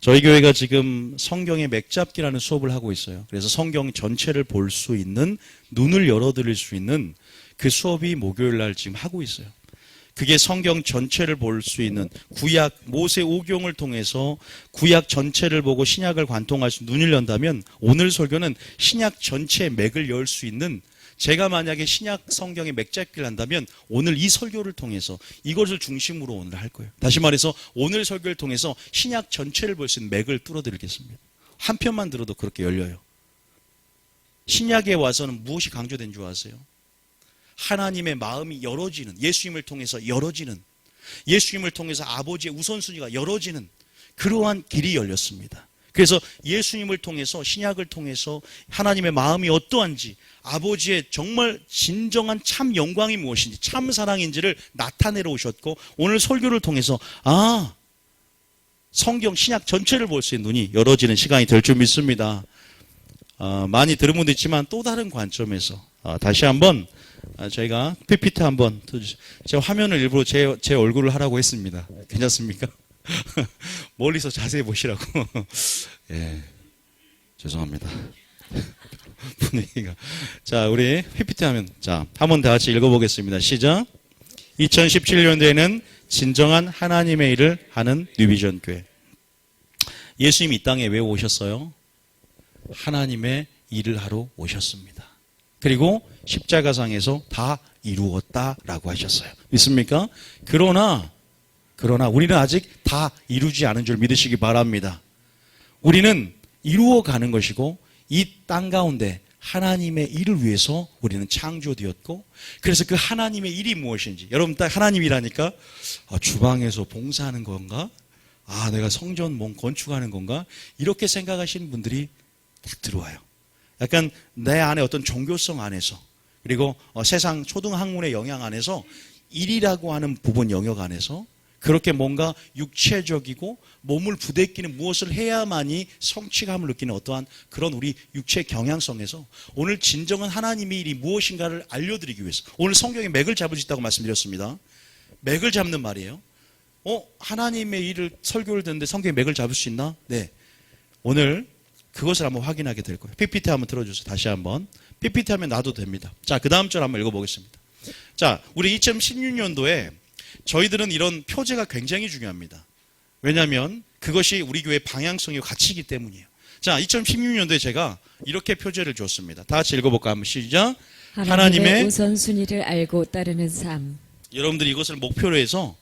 저희 교회가 지금 성경의 맥잡기라는 수업을 하고 있어요. 그래서 성경 전체를 볼 수 있는, 눈을 열어드릴 수 있는 그 수업이 목요일 날 지금 하고 있어요. 그게 성경 전체를 볼 수 있는, 구약 모세 오경을 통해서 구약 전체를 보고 신약을 관통할 수 눈을 연다면, 오늘 설교는 신약 전체의 맥을 열 수 있는, 제가 만약에 신약 성경의 맥잡기를 한다면 오늘 이 설교를 통해서 이것을 중심으로 오늘 할 거예요. 다시 말해서 오늘 설교를 통해서 신약 전체를 볼 수 있는 맥을 뚫어드리겠습니다. 한 편만 들어도 그렇게 열려요. 신약에 와서는 무엇이 강조된 줄 아세요? 하나님의 마음이 열어지는, 예수님을 통해서 열어지는, 예수님을 통해서 아버지의 우선순위가 열어지는 그러한 길이 열렸습니다. 그래서 예수님을 통해서, 신약을 통해서 하나님의 마음이 어떠한지, 아버지의 정말 진정한 참 영광이 무엇인지, 참 사랑인지를 나타내러 오셨고, 오늘 설교를 통해서 성경 신약 전체를 볼 수 있는 눈이 열어지는 시간이 될 줄 믿습니다. 많이 들은 분도 있지만 또 다른 관점에서 다시 한번 저희가 PPT 한번 틀어주세요. 제가 화면을 일부러 제 얼굴을 하라고 했습니다. 괜찮습니까? 멀리서 자세히 보시라고. 예, 죄송합니다. 분위기가. 자, 우리 PPT 하면, 자, 한번 다 같이 읽어보겠습니다. 시작. 2017년도에는 진정한 하나님의 일을 하는 뉴비전 교회. 예수님이 이 땅에 왜 오셨어요? 하나님의 일을 하러 오셨습니다. 그리고 십자가상에서 다 이루었다라고 하셨어요. 믿습니까? 그러나 우리는 아직 다 이루지 않은 줄 믿으시기 바랍니다. 우리는 이루어가는 것이고, 이 땅 가운데 하나님의 일을 위해서 우리는 창조되었고, 그래서 그 하나님의 일이 무엇인지, 여러분 딱 하나님이라니까 주방에서 봉사하는 건가? 내가 성전 건축하는 건가? 이렇게 생각하시는 분들이 딱 들어와요. 약간 내 안에 어떤 종교성 안에서, 그리고 세상 초등학문의 영향 안에서, 일이라고 하는 부분 영역 안에서 그렇게 뭔가 육체적이고 몸을 부대끼는 무엇을 해야만이 성취감을 느끼는 어떠한 그런 우리 육체 경향성에서 오늘 진정한 하나님의 일이 무엇인가를 알려드리기 위해서 오늘 성경에 맥을 잡을 수 있다고 말씀드렸습니다. 맥을 잡는 말이에요. 하나님의 일을 설교를 듣는데 성경에 맥을 잡을 수 있나? 네. 오늘 그것을 한번 확인하게 될 거예요. PPT 한번 들어주세요. 다시 한번. PPT 하면 놔도 됩니다. 자, 그 다음 절 한번 읽어보겠습니다. 자, 우리 2016년도에 저희들은 이런 표제가 굉장히 중요합니다. 왜냐하면 그것이 우리 교회의 방향성이고 가치이기 때문이에요. 자, 2016년도에 제가 이렇게 표제를 줬습니다. 다 같이 읽어볼까요? 한번 시작. 하나님의 우선순위를 알고 따르는 삶. 여러분들이 이것을 목표로 해서,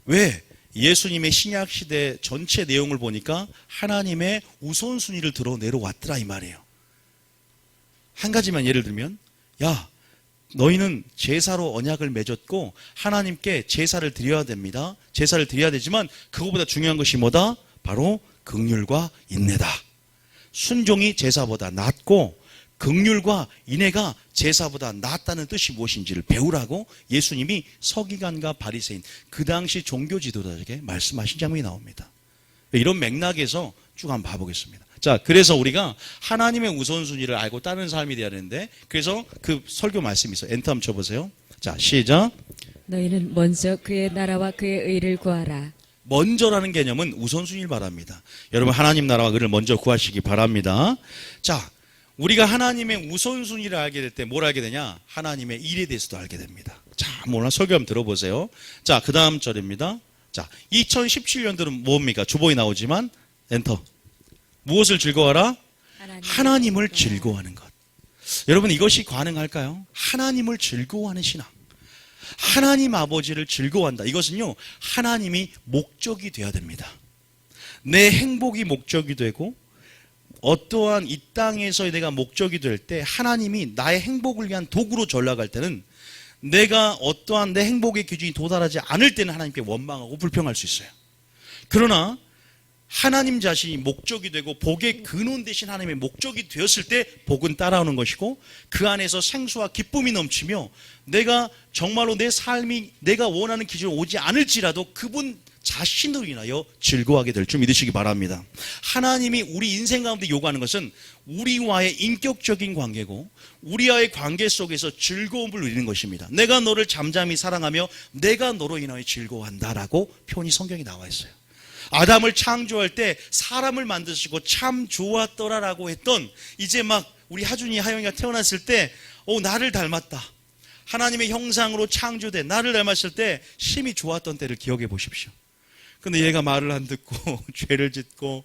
왜? 예수님의 신약시대 전체 내용을 보니까 하나님의 우선순위를 드러내려왔더라 이 말이에요. 한 가지만 예를 들면, 너희는 제사로 언약을 맺었고 하나님께 제사를 드려야 됩니다. 제사를 드려야 되지만 그거보다 중요한 것이 뭐다? 바로 긍휼과 인내다. 순종이 제사보다 낫고 긍휼과 인내가 제사보다 낫다는 뜻이 무엇인지를 배우라고 예수님이 서기관과 바리새인, 그 당시 종교 지도자에게 말씀하신 장면이 나옵니다. 이런 맥락에서 쭉 한번 봐보겠습니다. 자, 그래서 우리가 하나님의 우선순위를 알고 따르는 삶이 되어야 되는데, 그래서 그 설교 말씀이 있어요. 엔터 한번 쳐보세요. 자, 시작. 너희는 먼저 그의 나라와 그의 의를 구하라. 먼저라는 개념은 우선순위를 말합니다. 여러분, 하나님 나라와 의를 먼저 구하시기 바랍니다. 자, 우리가 하나님의 우선순위를 알게 될 때 뭘 알게 되냐? 하나님의 일에 대해서도 알게 됩니다. 자, 오늘 설교 한번 들어보세요. 자, 그 다음 절입니다. 자, 2017년도는 뭡니까? 주보에 나오지만, 엔터. 무엇을 즐거워하라? 하나님을 즐거워하는 것. 여러분, 이것이 가능할까요? 하나님을 즐거워하는 신앙. 하나님 아버지를 즐거워한다. 이것은요, 하나님이 목적이 되어야 됩니다. 내 행복이 목적이 되고, 어떠한 이 땅에서 내가 목적이 될 때 하나님이 나의 행복을 위한 도구로 전락할 때는, 내가 어떠한 내 행복의 기준이 도달하지 않을 때는 하나님께 원망하고 불평할 수 있어요. 그러나 하나님 자신이 목적이 되고 복의 근원 대신 하나님의 목적이 되었을 때 복은 따라오는 것이고, 그 안에서 생수와 기쁨이 넘치며 내가 정말로 내 삶이 내가 원하는 기준으로 오지 않을지라도 그분 자신으로 인하여 즐거워하게 될 줄 믿으시기 바랍니다. 하나님이 우리 인생 가운데 요구하는 것은 우리와의 인격적인 관계고, 우리와의 관계 속에서 즐거움을 누리는 것입니다. 내가 너를 잠잠히 사랑하며 내가 너로 인하여 즐거워한다라고 표현이 성경에 나와 있어요. 아담을 창조할 때 사람을 만드시고 참 좋았더라라고 했던, 이제 막 우리 하준이 하영이가 태어났을 때 나를 닮았다, 하나님의 형상으로 창조된 나를 닮았을 때 심히 좋았던 때를 기억해 보십시오. 근데 얘가 말을 안 듣고 죄를 짓고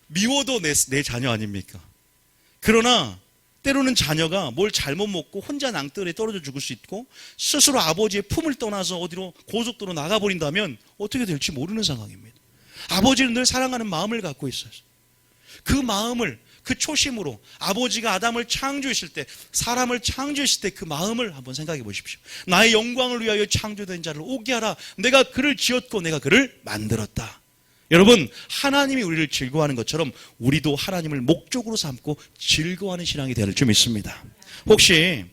미워도 내 자녀 아닙니까? 그러나 때로는 자녀가 뭘 잘못 먹고 혼자 낭떠러지에 떨어져 죽을 수 있고, 스스로 아버지의 품을 떠나서 어디로 고속도로 나가버린다면 어떻게 될지 모르는 상황입니다. 아버지는 늘 사랑하는 마음을 갖고 있어요. 그 마음을, 그 초심으로 아버지가 아담을 창조했을 때, 사람을 창조했을 때 그 마음을 한번 생각해 보십시오. 나의 영광을 위하여 창조된 자를 오게 하라. 내가 그를 지었고 내가 그를 만들었다. 여러분, 하나님이 우리를 즐거워하는 것처럼 우리도 하나님을 목적으로 삼고 즐거워하는 신앙이 될 줄 믿습니다. 혹시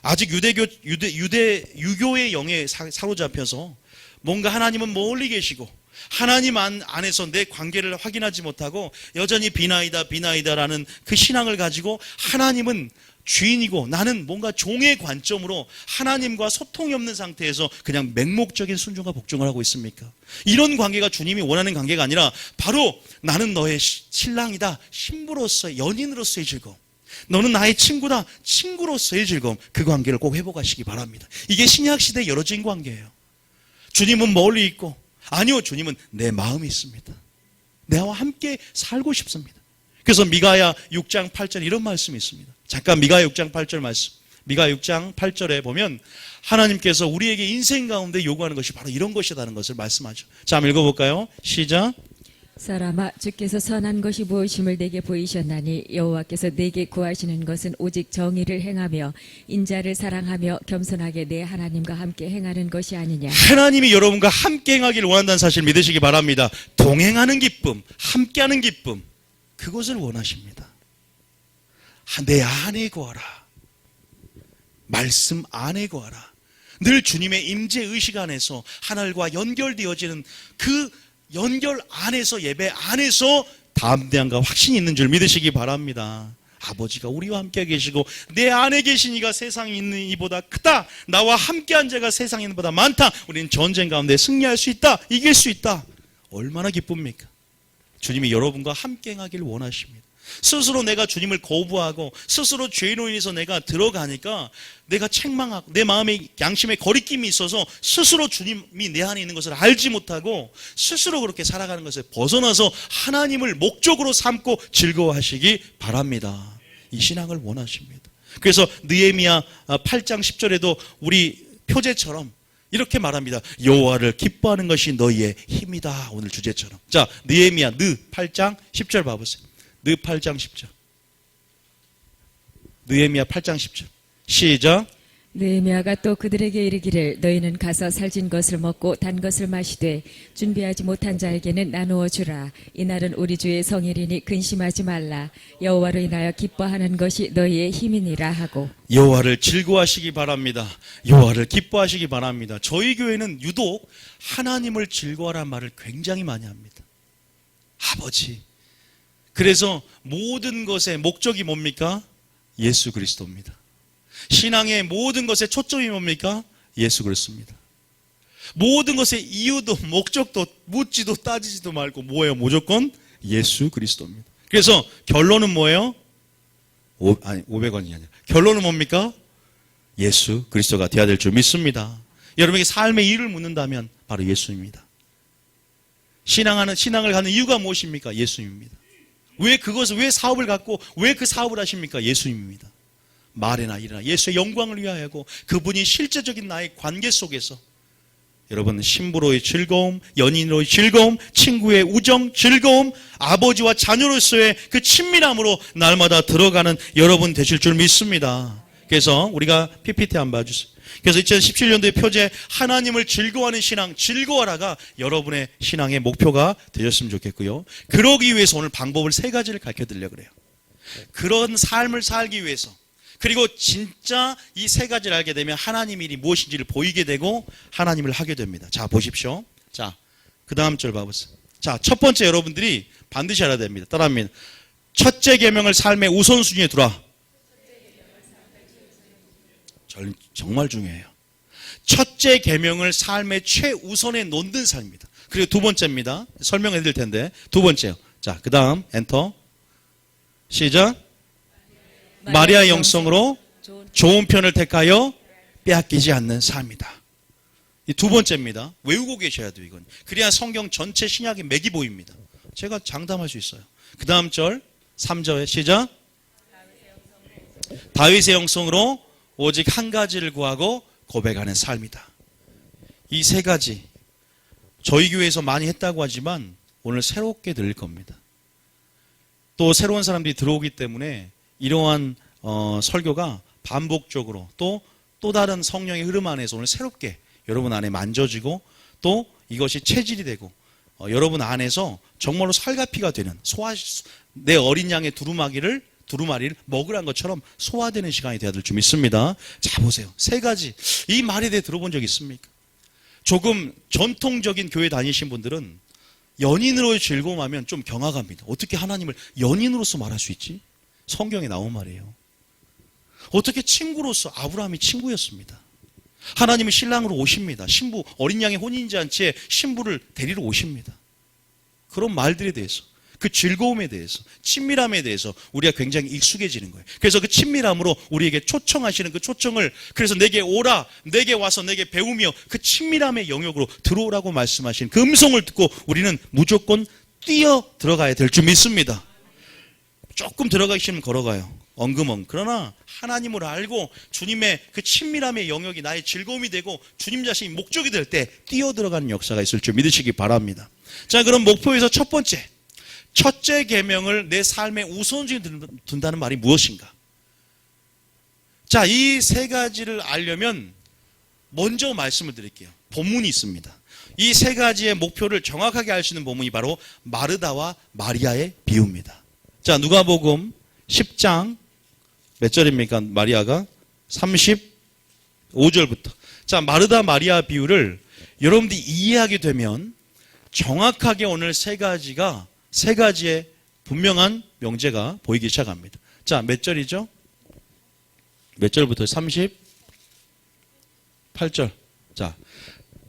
아직 유교의 영에 사로잡혀서 뭔가 하나님은 멀리 계시고 하나님 안에서 내 관계를 확인하지 못하고 여전히 비나이다라는 그 신앙을 가지고 하나님은 주인이고 나는 뭔가 종의 관점으로 하나님과 소통이 없는 상태에서 그냥 맹목적인 순종과 복종을 하고 있습니까? 이런 관계가 주님이 원하는 관계가 아니라 바로 나는 너의 신랑이다, 신부로서의, 연인으로서의 즐거움, 너는 나의 친구다, 친구로서의 즐거움, 그 관계를 꼭 회복하시기 바랍니다. 이게 신약시대의 열어진 관계예요. 주님은 멀리 있고, 아니요, 주님은 내 마음에 있습니다. 나와 함께 살고 싶습니다. 그래서 미가야 6장 8절 이런 말씀이 있습니다. 잠깐 미가야 6장 8절 말씀, 미가야 6장 8절에 보면 하나님께서 우리에게 인생 가운데 요구하는 것이 바로 이런 것이라는 것을 말씀하죠. 자, 한번 읽어볼까요? 시작. 사람아, 주께서 선한 것이 무엇임을 내게 보이셨나니 여호와께서 내게 구하시는 것은 오직 정의를 행하며 인자를 사랑하며 겸손하게 내 하나님과 함께 행하는 것이 아니냐. 하나님이 여러분과 함께 행하기를 원한다는 사실 믿으시기 바랍니다. 동행하는 기쁨, 함께하는 기쁨, 그것을 원하십니다. 내 안에 거하라. 말씀 안에 거하라. 늘 주님의 임재 의식 안에서 하늘과 연결되어지는 그 연결 안에서, 예배 안에서 담대함과 확신이 있는 줄 믿으시기 바랍니다. 아버지가 우리와 함께 계시고 내 안에 계신 이가 세상에 있는 이보다 크다. 나와 함께한 자가 세상에 있는 보다 많다. 우리는 전쟁 가운데 승리할 수 있다. 이길 수 있다. 얼마나 기쁩니까? 주님이 여러분과 함께 행하기를 원하십니다. 스스로 내가 주님을 거부하고 스스로 죄로 인해서 내가 들어가니까 내가 책망하고 내 마음에 양심에 거리낌이 있어서 스스로 주님이 내 안에 있는 것을 알지 못하고 스스로 그렇게 살아가는 것을 벗어나서 하나님을 목적으로 삼고 즐거워하시기 바랍니다. 이 신앙을 원하십니다. 그래서 느헤미야 8장 10절에도 우리 표제처럼 이렇게 말합니다. 여호와를 기뻐하는 것이 너희의 힘이다. 오늘 주제처럼. 자, 느헤미야 8장 10절 봐보세요. 느 8장 10절. 느헤미야 8장 10절. 시작. 느헤미야가 또 그들에게 이르기를 너희는 가서 살진 것을 먹고 단 것을 마시되 준비하지 못한 자에게는 나누어 주라. 이날은 우리 주의 성일이니 근심하지 말라. 여호와로 인하여 기뻐하는 것이 너희의 힘이니라 하고. 여호와를 즐거워하시기 바랍니다. 여호와를 기뻐하시기 바랍니다. 저희 교회는 유독 하나님을 즐거워하라는 말을 굉장히 많이 합니다. 아버지. 그래서 모든 것의 목적이 뭡니까? 예수 그리스도입니다. 신앙의 모든 것의 초점이 뭡니까? 예수 그리스도입니다. 모든 것의 이유도 목적도 묻지도 따지지도 말고 뭐예요? 무조건 예수 그리스도입니다. 그래서 결론은 뭐예요? 500원이 아니라 결론은 뭡니까? 예수 그리스도가 되어야 될 줄 믿습니다. 여러분에게 삶의 이유를 묻는다면 바로 예수입니다. 신앙을 가는 이유가 무엇입니까? 예수입니다. 왜 사업을 갖고 왜 그 사업을 하십니까? 예수님입니다. 말이나 일이나 예수의 영광을 위하여고 그분이 실제적인 나의 관계 속에서 여러분 신부로의 즐거움, 연인으로의 즐거움, 친구의 우정, 즐거움, 아버지와 자녀로서의 그 친밀함으로 날마다 들어가는 여러분 되실 줄 믿습니다. 그래서 우리가 PPT 한번 봐주세요. 그래서 2017년도의 표제 하나님을 즐거워하는 신앙, 즐거워라가 여러분의 신앙의 목표가 되셨으면 좋겠고요. 그러기 위해서 오늘 방법을 3가지를 가르쳐드리려고 그래요. 그런 삶을 살기 위해서, 그리고 진짜 이 3가지를 알게 되면 하나님 일이 무엇인지를 보이게 되고 하나님을 하게 됩니다. 자, 보십시오. 자, 그 다음 절 봐보세요. 자, 첫 번째 여러분들이 반드시 알아야 됩니다. 따라합니다. 첫째 계명을 삶의 우선순위에 두라. 정말 중요해요. 첫째 계명을 삶의 최우선에 놓는 삶입니다. 그리고 두 번째입니다. 설명해 드릴 텐데. 두 번째요. 자, 그 다음, 엔터. 시작. 마리아의 영성으로 좋은 편을 택하여 빼앗기지 않는 삶이다. 이 두 번째입니다. 외우고 계셔야 돼요, 이건. 그래야 성경 전체 신약의 맥이 보입니다. 제가 장담할 수 있어요. 그 다음 절, 3절에 시작. 다윗의 영성으로 오직 한 가지를 구하고 고백하는 삶이다. 이 세 가지. 저희 교회에서 많이 했다고 하지만 오늘 새롭게 들릴 겁니다. 또 새로운 사람들이 들어오기 때문에 이러한 설교가 반복적으로 또 다른 성령의 흐름 안에서 오늘 새롭게 여러분 안에 만져지고 또 이것이 체질이 되고 여러분 안에서 정말로 살가피가 되는 내 어린 양의 두루마리를 먹으란 것처럼 소화되는 시간이 되어야 될 줄 믿습니다. 자, 보세요. 세 가지. 이 말에 대해 들어본 적 있습니까? 조금 전통적인 교회 다니신 분들은 연인으로의 즐거움하면 좀 경악합니다. 어떻게 하나님을 연인으로서 말할 수 있지? 성경에 나온 말이에요. 어떻게 친구로서 아브라함이 친구였습니다. 하나님이 신랑으로 오십니다. 신부, 어린 양의 혼인잔치에 신부를 데리러 오십니다. 그런 말들에 대해서, 그 즐거움에 대해서, 친밀함에 대해서 우리가 굉장히 익숙해지는 거예요. 그래서 그 친밀함으로 우리에게 초청하시는 그 초청을, 그래서 내게 오라, 내게 와서 내게 배우며 그 친밀함의 영역으로 들어오라고 말씀하신 그 음성을 듣고 우리는 무조건 뛰어 들어가야 될 줄 믿습니다. 조금 들어가시면 걸어가요. 엉금엉금. 그러나 하나님을 알고 주님의 그 친밀함의 영역이 나의 즐거움이 되고 주님 자신이 목적이 될 때 뛰어 들어가는 역사가 있을 줄 믿으시기 바랍니다. 자, 그럼 목표에서 첫 번째. 첫째 계명을 내 삶의 우선순위에 둔다는 말이 무엇인가? 자, 이 세 가지를 알려면 먼저 말씀을 드릴게요. 본문이 있습니다. 이 세 가지의 목표를 정확하게 알 수 있는 본문이 바로 마르다와 마리아의 비유입니다. 자, 누가복음 10장 몇 절입니까? 마리아가 35절부터. 자, 마르다 마리아 비유를 여러분들이 이해하게 되면 정확하게 오늘 세 가지의 분명한 명제가 보이기 시작합니다. 자, 몇 절이죠? 몇 절부터? 38절. 자,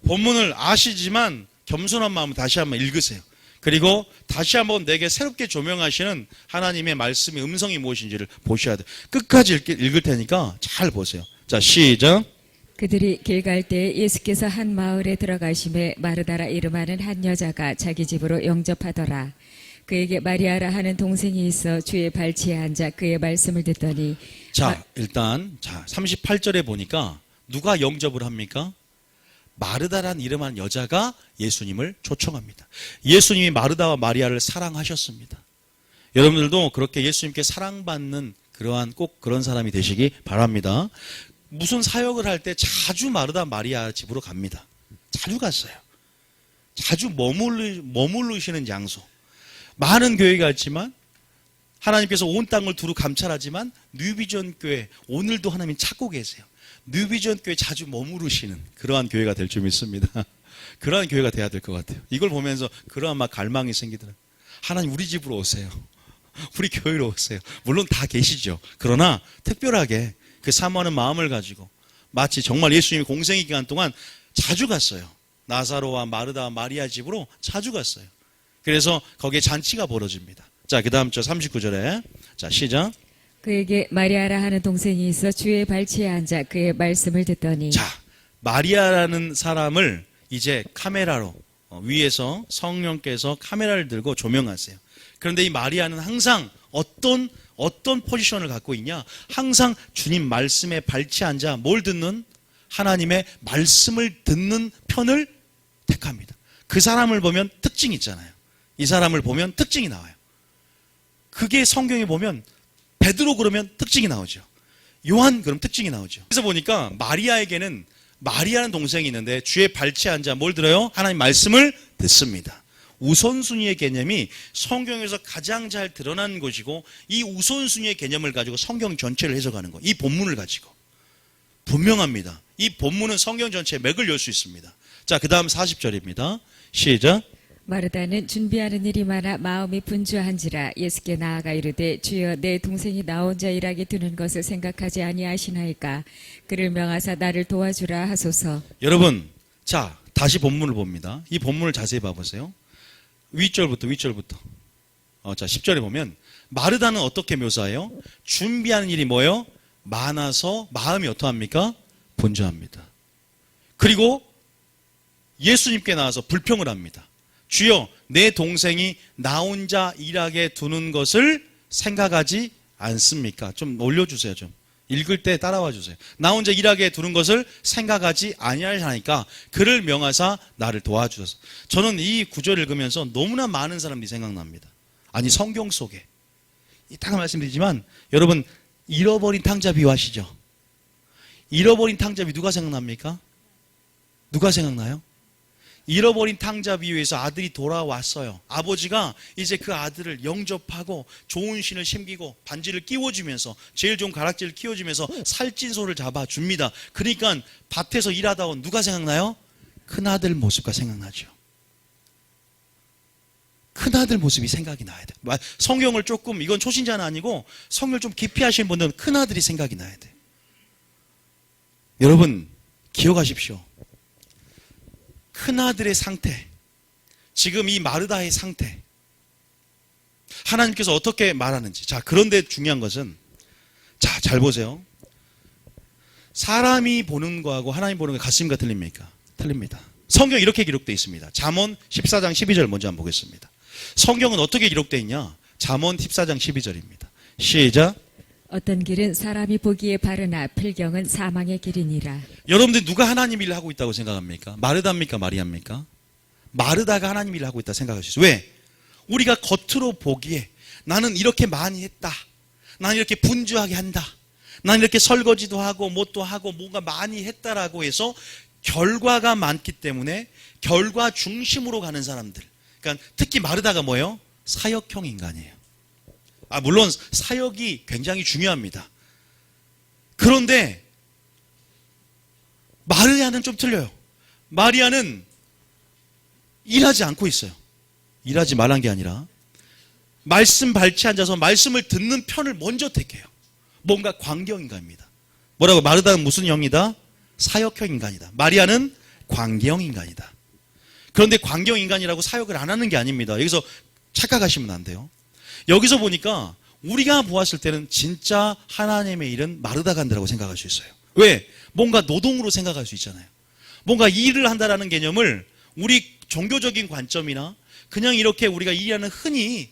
본문을 아시지만 겸손한 마음으로 다시 한번 읽으세요. 그리고 다시 한번 내게 새롭게 조명하시는 하나님의 말씀의 음성이 무엇인지를 보셔야 돼요. 끝까지 읽을 테니까 잘 보세요. 자, 시작. 그들이 길 갈 때 예수께서 한 마을에 들어가심에 마르다라 이름하는 한 여자가 자기 집으로 영접하더라. 그에게 마리아라 하는 동생이 있어 주의 발치에 앉아 그의 말씀을 듣더니. 자, 일단 38절에 보니까 누가 영접을 합니까? 마르다란 이름한 여자가 예수님을 초청합니다. 예수님이 마르다와 마리아를 사랑하셨습니다. 여러분들도 그렇게 예수님께 사랑받는 꼭 그런 사람이 되시기 바랍니다. 무슨 사역을 할 때 자주 마르다 마리아 집으로 갑니다. 자주 갔어요. 자주 머무르시는 장소. 많은 교회가 있지만 하나님께서 온 땅을 두루 감찰하지만 뉴비전 교회 오늘도 하나님 찾고 계세요. 뉴비전 교회 자주 머무르시는 그러한 교회가 될 줄 믿습니다. 그러한 교회가 돼야 될 것 같아요. 이걸 보면서 그러한 막 갈망이 생기더라고요. 하나님 우리 집으로 오세요. 우리 교회로 오세요. 물론 다 계시죠. 그러나 특별하게 그 사모하는 마음을 가지고 마치 정말 예수님이 공생의 기간 동안 자주 갔어요. 나사로와 마르다와 마리아 집으로 자주 갔어요. 그래서 거기에 잔치가 벌어집니다. 자, 그 다음 절 39절에 자, 시작. 그에게 마리아라 하는 동생이 있어 주의 발치에 앉아 그의 말씀을 듣더니. 자, 마리아라는 사람을 이제 카메라로 위에서 성령께서 카메라를 들고 조명하세요. 그런데 이 마리아는 항상 어떤 포지션을 갖고 있냐? 항상 주님 말씀에 발치에 앉아 뭘 듣는? 하나님의 말씀을 듣는 편을 택합니다. 그 사람을 보면 특징이 있잖아요. 이 사람을 보면 특징이 나와요. 그게 성경에 보면 베드로 그러면 특징이 나오죠. 요한 그럼 특징이 나오죠. 그래서 보니까 마리아는 동생이 있는데 주의 발치에 앉아 뭘 들어요? 하나님 말씀을 듣습니다. 우선순위의 개념이 성경에서 가장 잘 드러난 것이고 이 우선순위의 개념을 가지고 성경 전체를 해석하는 거. 이 본문을 가지고. 분명합니다. 이 본문은 성경 전체의 맥을 열 수 있습니다. 자, 그 다음 40절입니다. 시작. 마르다는 준비하는 일이 많아 마음이 분주한지라 예수께 나아가 이르되 주여 내 동생이 나 혼자 일하게 두는 것을 생각하지 아니하시나이까 그를 명하사 나를 도와주라 하소서. 여러분, 자, 다시 본문을 봅니다. 이 본문을 자세히 봐보세요. 윗절부터. 자, 10절에 보면 마르다는 어떻게 묘사해요? 준비하는 일이 뭐예요? 많아서 마음이 어떠합니까? 분주합니다. 그리고 예수님께 나와서 불평을 합니다. 주여, 내 동생이 나 혼자 일하게 두는 것을 생각하지 않습니까? 좀 올려주세요. 좀 읽을 때 따라와 주세요. 나 혼자 일하게 두는 것을 생각하지 아니하니까 그를 명하사 나를 도와주소서. 저는 이 구절을 읽으면서 너무나 많은 사람들이 생각납니다. 아니, 성경 속에 이따가 말씀드리지만 여러분, 잃어버린 탕자 비유하시죠? 잃어버린 탕자 비유 누가 생각납니까? 누가 생각나요? 잃어버린 탕자 비유에서 아들이 돌아왔어요. 아버지가 이제 그 아들을 영접하고 좋은 신을 심기고 반지를 끼워주면서 제일 좋은 가락지를 끼워주면서 살찐 소를 잡아줍니다. 그러니까 밭에서 일하다 온 누가 생각나요? 큰아들 모습과 생각나죠. 큰아들 모습이 생각이 나야 돼. 성경을 조금, 이건 초신자는 아니고 성경을 좀 깊이 하시는 분들은 큰아들이 생각이 나야 돼. 여러분 기억하십시오. 큰아들의 상태, 지금 이 마르다의 상태, 하나님께서 어떻게 말하는지. 자, 그런데 중요한 것은, 자, 잘 보세요. 사람이 보는 거하고 하나님 보는 거 같습니까? 틀립니까? 틀립니다. 성경 이렇게 기록되어 있습니다. 잠언 14장 12절 먼저 한번 보겠습니다. 성경은 어떻게 기록되어 있냐? 잠언 14장 12절입니다. 시작. 어떤 길은 사람이 보기에 바르나 필경은 사망의 길이니라. 여러분들 누가 하나님 일을 하고 있다고 생각합니까? 마르다입니까? 마리아입니까? 마르다가 하나님 일을 하고 있다 생각할 수 있어요. 왜? 우리가 겉으로 보기에 나는 이렇게 많이 했다, 나는 이렇게 분주하게 한다, 나는 이렇게 설거지도 하고 뭣도 하고 뭔가 많이 했다라고 해서 결과가 많기 때문에 결과 중심으로 가는 사람들, 그러니까 특히 마르다가 뭐예요? 사역형 인간이에요. 물론 사역이 굉장히 중요합니다. 그런데 마리아는 좀 틀려요. 마리아는 일하지 않고 있어요. 일하지 말란 게 아니라 말씀 발치 앉아서 말씀을 듣는 편을 먼저 택해요. 뭔가 광경인간입니다. 뭐라고? 마르다는 무슨 형이다? 사역형 인간이다. 마리아는 광경 인간이다. 그런데 광경 인간이라고 사역을 안 하는 게 아닙니다. 여기서 착각하시면 안 돼요. 여기서 보니까 우리가 보았을 때는 진짜 하나님의 일은 마르다가 한다고 생각할 수 있어요. 왜? 뭔가 노동으로 생각할 수 있잖아요. 뭔가 일을 한다라는 개념을 우리 종교적인 관점이나 그냥 이렇게 우리가 일하는 흔히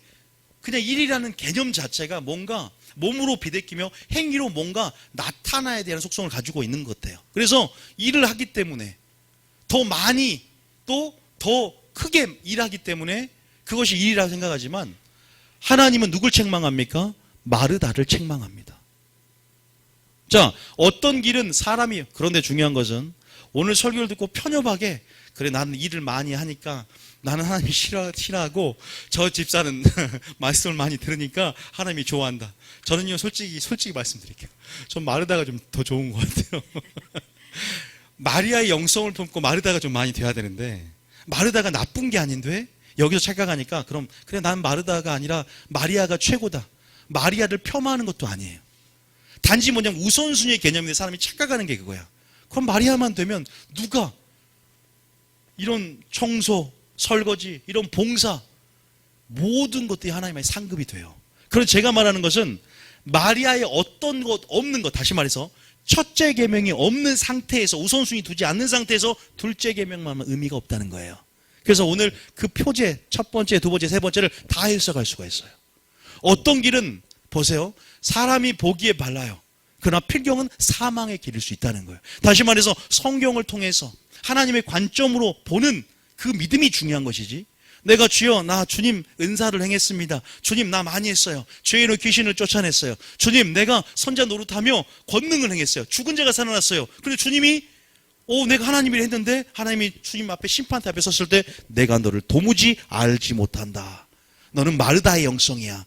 그냥 일이라는 개념 자체가 뭔가 몸으로 비대끼며 행위로 뭔가 나타나야 되는 속성을 가지고 있는 것 같아요. 그래서 일을 하기 때문에 더 많이 또 더 크게 일하기 때문에 그것이 일이라고 생각하지만 하나님은 누굴 책망합니까? 마르다를 책망합니다. 자, 어떤 길은 사람이, 그런데 중요한 것은 오늘 설교를 듣고 편협하게 그래 나는 일을 많이 하니까 나는 하나님이 싫어하고 저 집사는 말씀을 많이 들으니까 하나님이 좋아한다. 저는요 솔직히 말씀드릴게요. 전 마르다가 좀 더 좋은 것 같아요. 마리아의 영성을 품고 마르다가 좀 많이 돼야 되는데 마르다가 나쁜 게 아닌데 여기서 착각하니까 그럼 그래 나는 마르다가 아니라 마리아가 최고다. 마리아를 폄하하는 것도 아니에요. 단지 뭐냐면 우선순위의 개념인데 사람이 착각하는 게 그거야. 그럼 마리아만 되면 누가 이런 청소, 설거지, 이런 봉사 모든 것들이 하나님의 상급이 돼요. 그래서 제가 말하는 것은 마리아의 어떤 것 없는 것, 다시 말해서 첫째 계명이 없는 상태에서 우선순위 두지 않는 상태에서 둘째 계명만 하면 의미가 없다는 거예요. 그래서 오늘 그 표제 첫 번째, 두 번째, 세 번째를 다 해석할 수가 있어요. 어떤 길은 보세요. 사람이 보기에 발라요. 그러나 필경은 사망의 길일 수 있다는 거예요. 다시 말해서 성경을 통해서 하나님의 관점으로 보는 그 믿음이 중요한 것이지, 내가 주여 나 주님 은사를 행했습니다, 주님 나 많이 했어요, 죄인의 귀신을 쫓아냈어요, 주님 내가 선자 노릇하며 권능을 행했어요, 죽은 자가 살아났어요. 그런데 주님이 내가 하나님 일 했는데 하나님이 주님 앞에 심판대 앞에 섰을 때 내가 너를 도무지 알지 못한다. 너는 마르다의 영성이야.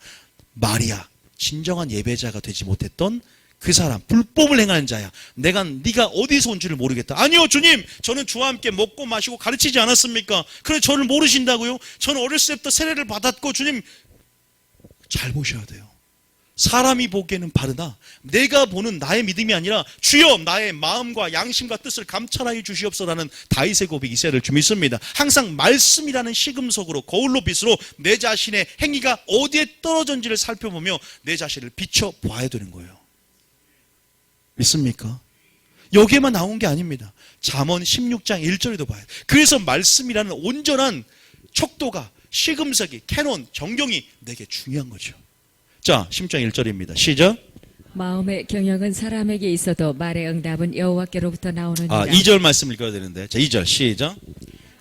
마리아, 진정한 예배자가 되지 못했던 그 사람, 불법을 행하는 자야. 네가 어디서 온 줄을 모르겠다. 아니요 주님, 저는 주와 함께 먹고 마시고 가르치지 않았습니까? 그래 저를 모르신다고요? 저는 어렸을 때부터 세례를 받았고, 주님 잘 보셔야 돼요. 사람이 보기에는 바르다. 내가 보는 나의 믿음이 아니라 주여 나의 마음과 양심과 뜻을 감찰하여 주시옵소서라는 다윗의 고백이 있어야 될 줄 믿습니다. 항상 말씀이라는 시금석으로 거울로 빛으로 내 자신의 행위가 어디에 떨어졌는지를 살펴보며 내 자신을 비춰봐야 되는 거예요. 믿습니까? 여기에만 나온 게 아닙니다. 잠언 16장 1절에도 봐요. 그래서 말씀이라는 온전한 척도가 시금석이 캐논 정경이 내게 중요한 거죠. 자, 16장 1절입니다. 시작. 마음의 경영은 사람에게 있어도 말의 응답은 여호와께로부터 나오느니라. 2절 말씀 읽어야 되는데. 자, 2절 시작.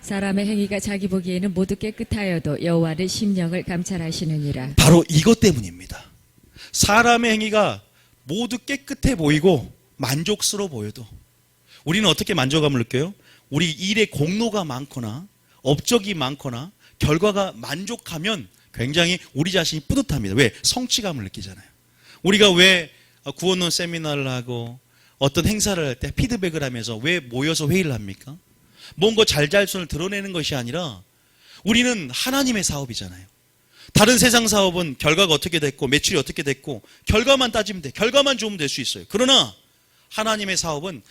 사람의 행위가 자기 보기에는 모두 깨끗하여도 여호와는 심령을 감찰하시느니라. 바로 이것 때문입니다. 사람의 행위가 모두 깨끗해 보이고 만족스러워 보여도 우리는 어떻게 만족감을 느껴요? 우리 일에 공로가 많거나 업적이 많거나 결과가 만족하면 굉장히 우리 자신이 뿌듯합니다. 왜? 성취감을 느끼잖아요. 우리가 왜 구원론 세미나를 하고 어떤 행사를 할 때 피드백을 하면서 왜 모여서 회의를 합니까? 뭔가 잘잘손을 드러내는 것이 아니라 우리는 하나님의 사업이잖아요. 다른 세상 사업은 결과가 어떻게 됐고 매출이 어떻게 됐고 결과만 따지면 돼. 결과만 좋으면 될 수 있어요. 그러나 하나님의 사업은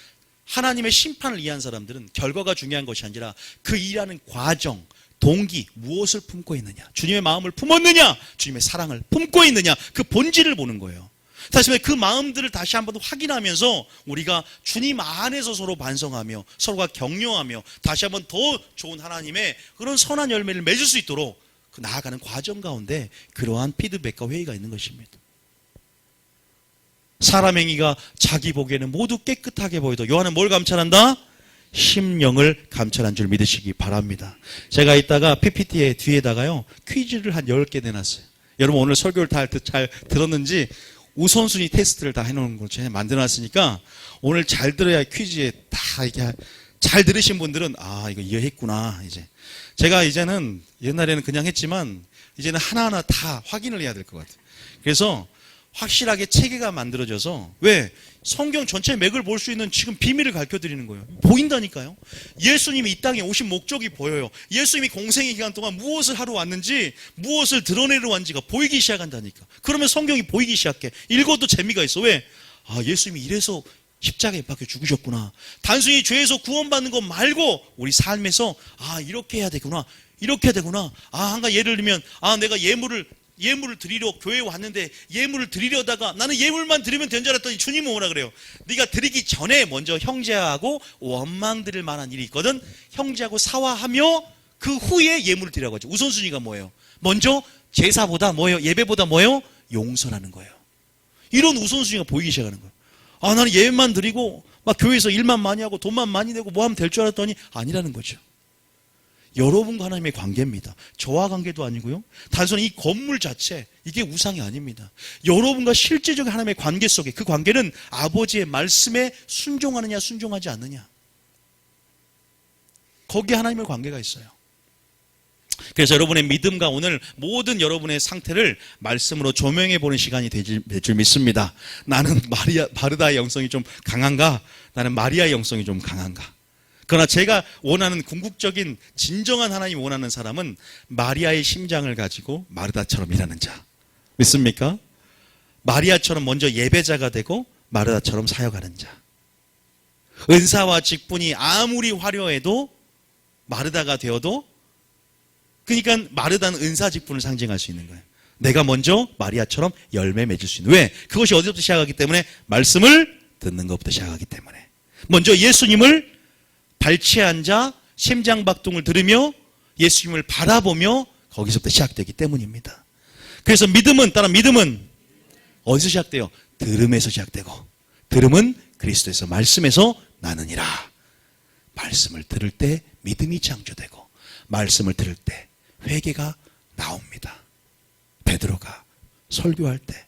하나님의 심판을 이해한 사람들은 결과가 중요한 것이 아니라 그 일하는 과정, 동기, 무엇을 품고 있느냐, 주님의 마음을 품었느냐, 주님의 사랑을 품고 있느냐, 그 본질을 보는 거예요. 다시 말해 그 마음들을 다시 한번 확인하면서 우리가 주님 안에서 서로 반성하며 서로가 격려하며 다시 한번 더 좋은 하나님의 그런 선한 열매를 맺을 수 있도록 그 나아가는 과정 가운데 그러한 피드백과 회의가 있는 것입니다. 사람 행위가 자기 보기에는 모두 깨끗하게 보여도 여호와는 뭘 감찰한다? 심령을 감찰한 줄 믿으시기 바랍니다. 제가 이따가 PPT의 뒤에다가요 퀴즈를 한 10개 내놨어요. 여러분 오늘 설교를 다 잘 들었는지 우선순위 테스트를 다 해놓은 걸 제가 만들어놨으니까 오늘 잘 들어야 퀴즈에 다 이렇게 잘 들으신 분들은 이거 이해했구나. 이제 제가 이제는 옛날에는 그냥 했지만 이제는 하나하나 다 확인을 해야 될 것 같아요. 그래서 확실하게 체계가 만들어져서 왜? 성경 전체 맥을 볼 수 있는 지금 비밀을 가르쳐드리는 거예요. 보인다니까요. 예수님이 이 땅에 오신 목적이 보여요. 예수님이 공생의 기간 동안 무엇을 하러 왔는지 무엇을 드러내러 왔는지가 보이기 시작한다니까. 그러면 성경이 보이기 시작해. 읽어도 재미가 있어. 왜? 예수님이 이래서 십자가에 박혀 죽으셨구나. 단순히 죄에서 구원받는 것 말고 우리 삶에서 이렇게 해야 되구나. 이렇게 해야 되구나. 한가 예를 들면 내가 예물을 드리러 교회에 왔는데 예물을 드리려다가 나는 예물만 드리면 된 줄 알았더니 주님은 뭐라 그래요? 네가 드리기 전에 먼저 형제하고 원망 드릴 만한 일이 있거든. 형제하고 사화하며 그 후에 예물을 드리라고 하죠. 우선순위가 뭐예요? 먼저 제사보다 뭐예요? 예배보다 뭐예요? 용서라는 거예요. 이런 우선순위가 보이기 시작하는 거예요. 나는 예배만 드리고 막 교회에서 일만 많이 하고 돈만 많이 내고 뭐 하면 될 줄 알았더니 아니라는 거죠. 여러분과 하나님의 관계입니다. 저와 관계도 아니고요. 단순히 이 건물 자체 이게 우상이 아닙니다. 여러분과 실제적인 하나님의 관계 속에 그 관계는 아버지의 말씀에 순종하느냐 순종하지 않느냐. 거기에 하나님의 관계가 있어요. 그래서 여러분의 믿음과 오늘 모든 여러분의 상태를 말씀으로 조명해 보는 시간이 될 줄 믿습니다. 나는 바르다의 영성이 좀 강한가? 나는 마리아의 영성이 좀 강한가? 그러나 제가 원하는 궁극적인 진정한 하나님이 원하는 사람은 마리아의 심장을 가지고 마르다처럼 일하는 자. 믿습니까? 마리아처럼 먼저 예배자가 되고 마르다처럼 사역하는 자. 은사와 직분이 아무리 화려해도 마르다가 되어도 그러니까 마르다는 은사 직분을 상징할 수 있는 거예요. 내가 먼저 마리아처럼 열매 맺을 수 있는. 왜? 그것이 어디서부터 시작하기 때문에 말씀을 듣는 것부터 시작하기 때문에. 먼저 예수님을 발치에 앉아 심장박동을 들으며 예수님을 바라보며 거기서부터 시작되기 때문입니다. 그래서 믿음은 어디서 시작돼요? 들음에서 시작되고 들음은 그리스도에서 말씀에서 나느니라. 말씀을 들을 때 믿음이 창조되고 말씀을 들을 때 회개가 나옵니다. 베드로가 설교할 때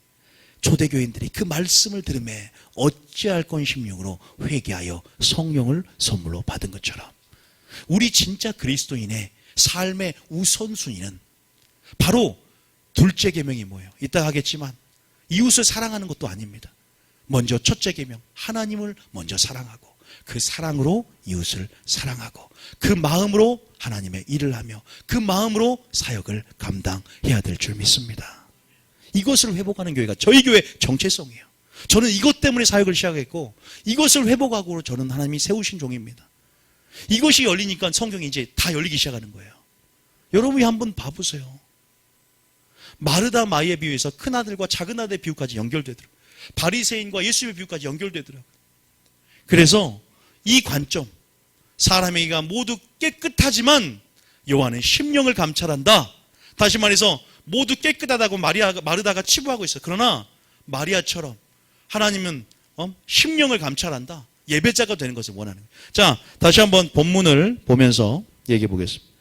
초대교인들이 그 말씀을 들음에 어찌할 건심령으로 회개하여 성령을 선물로 받은 것처럼 우리 진짜 그리스도인의 삶의 우선순위는 바로 둘째 계명이 뭐예요? 이따 하겠지만 이웃을 사랑하는 것도 아닙니다. 먼저 첫째 계명 하나님을 먼저 사랑하고 그 사랑으로 이웃을 사랑하고 그 마음으로 하나님의 일을 하며 그 마음으로 사역을 감당해야 될 줄 믿습니다. 이것을 회복하는 교회가 저희 교회 정체성이에요. 저는 이것 때문에 사역을 시작했고 이것을 회복하고 저는 하나님이 세우신 종입니다. 이것이 열리니까 성경이 이제 다 열리기 시작하는 거예요. 여러분이 한번 봐보세요. 마르다 마리아의 비유에서 큰아들과 작은아들의 비유까지 연결되더라고요. 바리새인과 예수의 비유까지 연결되더라고요. 그래서 이 관점, 사람에게가 모두 깨끗하지만 여호와는 심령을 감찰한다. 다시 말해서 모두 깨끗하다고 마르다가 치부하고 있어요. 그러나 마리아처럼 하나님은 심령을 감찰한다. 예배자가 되는 것을 원하는 거예요. 자, 다시 한번 본문을 보면서 얘기해 보겠습니다.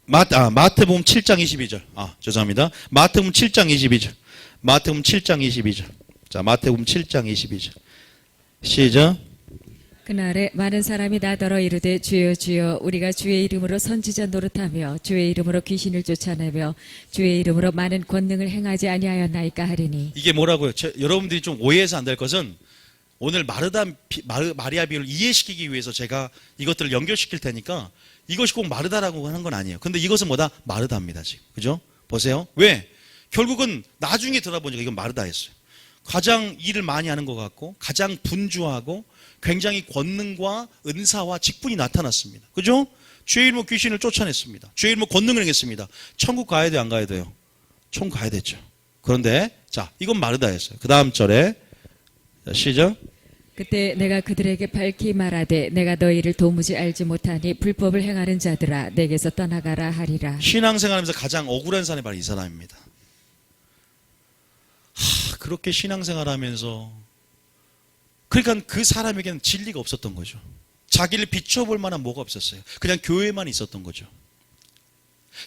마태복음 7장 22절. 죄송합니다. 마태복음 7장 22절. 마태복음 7장 22절. 자, 마태복음 7장 22절. 시작. 그날에 많은 사람이 나더러 이르되 주여 주여 우리가 주의 이름으로 선지자 노릇하며 주의 이름으로 귀신을 쫓아내며 주의 이름으로 많은 권능을 행하지 아니하였나이까 하리니. 이게 뭐라고요? 여러분들이 좀 오해해서 안 될 것은 오늘 마리아 비유를 이해시키기 위해서 제가 이것들을 연결시킬 테니까 이것이 꼭 마르다라고 하는 건 아니에요. 근데 이것은 뭐다? 마르다입니다, 지금. 그죠? 보세요. 왜? 결국은 나중에 들어보니까 이건 마르다였어요. 가장 일을 많이 하는 것 같고, 가장 분주하고, 굉장히 권능과 은사와 직분이 나타났습니다. 그죠? 주의 이름으로 귀신을 쫓아냈습니다. 주의 이름으로 권능을 행했습니다. 천국 가야 돼요, 안 가야 돼요? 천국 가야 됐죠. 그런데, 자, 이건 마르다였어요. 그 다음 절에, 시작. 그때 내가 그들에게 밝히 말하되 내가 너희를 도무지 알지 못하니 불법을 행하는 자들아 내게서 떠나가라 하리라. 신앙생활하면서 가장 억울한 사람이 바로 이 사람입니다. 그렇게 신앙생활하면서 그러니까 그 사람에게는 진리가 없었던 거죠. 자기를 비춰볼 만한 뭐가 없었어요. 그냥 교회만 있었던 거죠.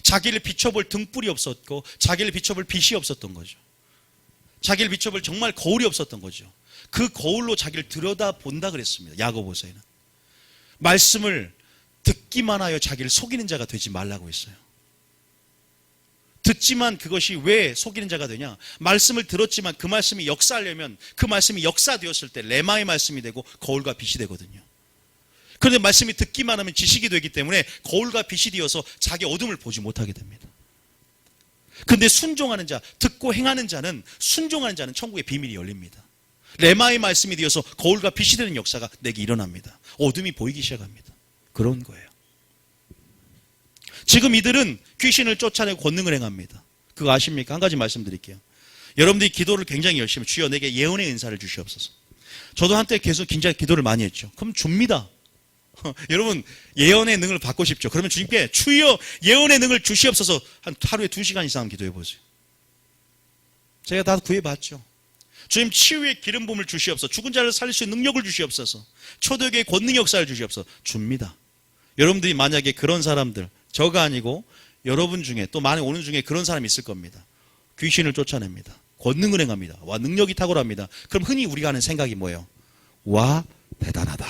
자기를 비춰볼 등불이 없었고 자기를 비춰볼 빛이 없었던 거죠. 자기를 비춰볼 정말 거울이 없었던 거죠. 그 거울로 자기를 들여다본다 그랬습니다. 야고보서에는. 말씀을 듣기만 하여 자기를 속이는 자가 되지 말라고 했어요. 듣지만 그것이 왜 속이는 자가 되냐? 말씀을 들었지만 그 말씀이 역사하려면 그 말씀이 역사되었을 때 레마의 말씀이 되고 거울과 빛이 되거든요. 그런데 말씀이 듣기만 하면 지식이 되기 때문에 거울과 빛이 되어서 자기 어둠을 보지 못하게 됩니다. 그런데 순종하는 자, 듣고 행하는 자는 순종하는 자는 천국의 비밀이 열립니다. 레마의 말씀이 되어서 거울과 빛이 되는 역사가 내게 일어납니다. 어둠이 보이기 시작합니다. 그런 거예요. 지금 이들은 귀신을 쫓아내고 권능을 행합니다. 그거 아십니까? 한 가지 말씀드릴게요. 여러분들이 기도를 굉장히 열심히 주여 내게 예언의 은사를 주시옵소서. 저도 한때 계속 굉장히 기도를 많이 했죠. 그럼 줍니다. 여러분 예언의 능을 받고 싶죠. 그러면 주님께 주여 예언의 능을 주시옵소서 한 하루에 2시간 이상 기도해 보세요. 제가 다 구해봤죠. 주님 치유의 기름 부음을 주시옵소서. 죽은 자를 살릴 수 있는 능력을 주시옵소서. 초대교회의 권능 역사를 주시옵소서. 줍니다. 여러분들이 만약에 그런 사람들 저가 아니고 여러분 중에 또 많이 오는 중에 그런 사람이 있을 겁니다. 귀신을 쫓아냅니다. 권능을 행합니다. 와 능력이 탁월합니다. 그럼 흔히 우리가 하는 생각이 뭐예요? 와 대단하다.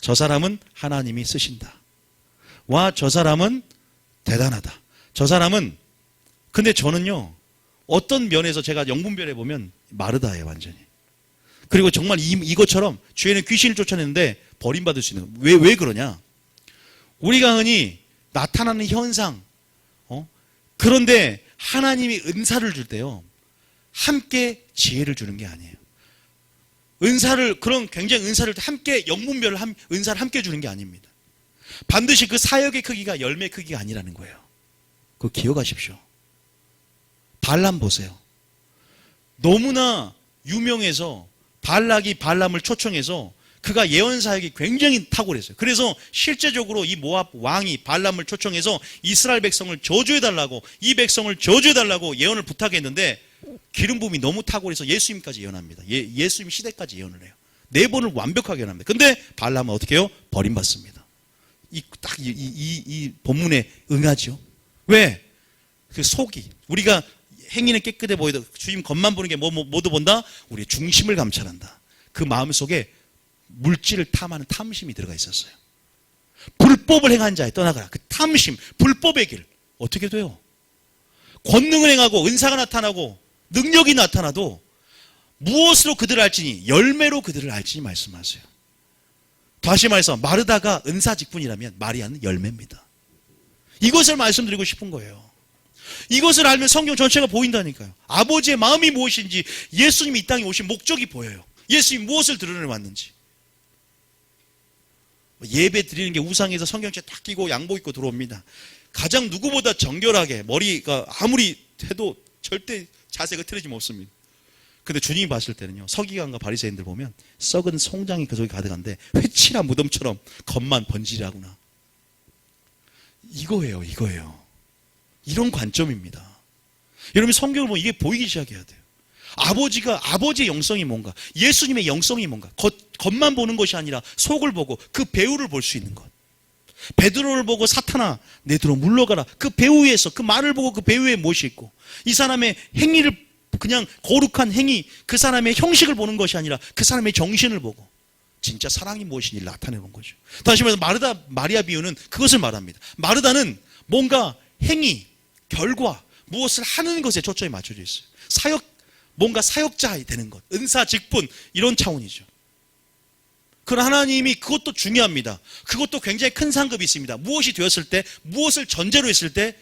저 사람은 하나님이 쓰신다. 와 저 사람은 대단하다. 저 사람은 근데 저는요 어떤 면에서 제가 영분별해 보면 마르다예요 완전히. 그리고 정말 이것처럼 죄는 귀신을 쫓아내는데 버림받을 수 있는 왜 그러냐? 우리가 흔히 나타나는 현상 그런데 하나님이 은사를 줄 때요 함께 지혜를 주는 게 아니에요. 은사를 그런 굉장히 은사를 함께 영분별을 은사를 함께 주는 게 아닙니다. 반드시 그 사역의 크기가 열매의 크기가 아니라는 거예요. 그거 기억하십시오. 발람 보세요. 너무나 유명해서 발락이 발람을 초청해서 그가 예언 사역이 굉장히 탁월했어요. 그래서 실제적으로 이 모압 왕이 발람을 초청해서 이스라엘 백성을 저주해달라고 이 백성을 저주해달라고 예언을 부탁했는데 기름 부음이 너무 탁월해서 예수님까지 예언합니다. 예수님 시대까지 예언을 해요. 4번을 완벽하게 예언합니다. 근데 발람은 어떻게 해요? 버림받습니다. 이 본문에 응하죠. 왜? 그 속이 우리가 행위는 깨끗해 보이다. 주님 겉만 보는 게 모두 본다? 우리의 중심을 감찰한다. 그 마음속에 물질을 탐하는 탐심이 들어가 있었어요. 불법을 행한 자에 떠나가라. 그 탐심, 불법의 길. 어떻게 돼요? 권능을 행하고 은사가 나타나고 능력이 나타나도 무엇으로 그들을 알지니 열매로 그들을 알지니 말씀하세요. 다시 말해서 마르다가 은사 직분이라면 마리아는 열매입니다. 이것을 말씀드리고 싶은 거예요. 이것을 알면 성경 전체가 보인다니까요. 아버지의 마음이 무엇인지, 예수님이 이 땅에 오신 목적이 보여요. 예수님이 무엇을 드러내 왔는지. 예배 드리는 게 우상에서 성경책 딱 끼고 양복 입고 들어옵니다. 가장 누구보다 정결하게 머리가 아무리 해도 절대 자세가 틀어짐 없습니다. 근데 주님이 봤을 때는요, 서기관과 바리새인들 보면 썩은 송장이 그 속에 가득한데 회칠한 무덤처럼 겉만 번지르하구나. 이거예요. 이런 관점입니다. 여러분 성경을 보면 이게 보이기 시작해야 돼요. 아버지의 영성이 뭔가, 예수님의 영성이 뭔가, 겉만 보는 것이 아니라 속을 보고 그 배우를 볼 수 있는 것. 베드로를 보고 사탄아 내 뒤로 물러가라. 그 배우에서, 그 말을 보고 그 배우에 무엇이 있고, 이 사람의 행위를, 그냥 거룩한 행위, 그 사람의 형식을 보는 것이 아니라 그 사람의 정신을 보고 진짜 사랑이 무엇인지 나타내는 거죠. 다시 말해서 마리아 비유는 그것을 말합니다. 마르다는 뭔가 행위, 결과, 무엇을 하는 것에 초점이 맞춰져 있어요. 뭔가 사역자 되는 것, 은사, 직분, 이런 차원이죠. 그러나 하나님이 그것도 중요합니다. 그것도 굉장히 큰 상급이 있습니다. 무엇이 되었을 때, 무엇을 전제로 했을 때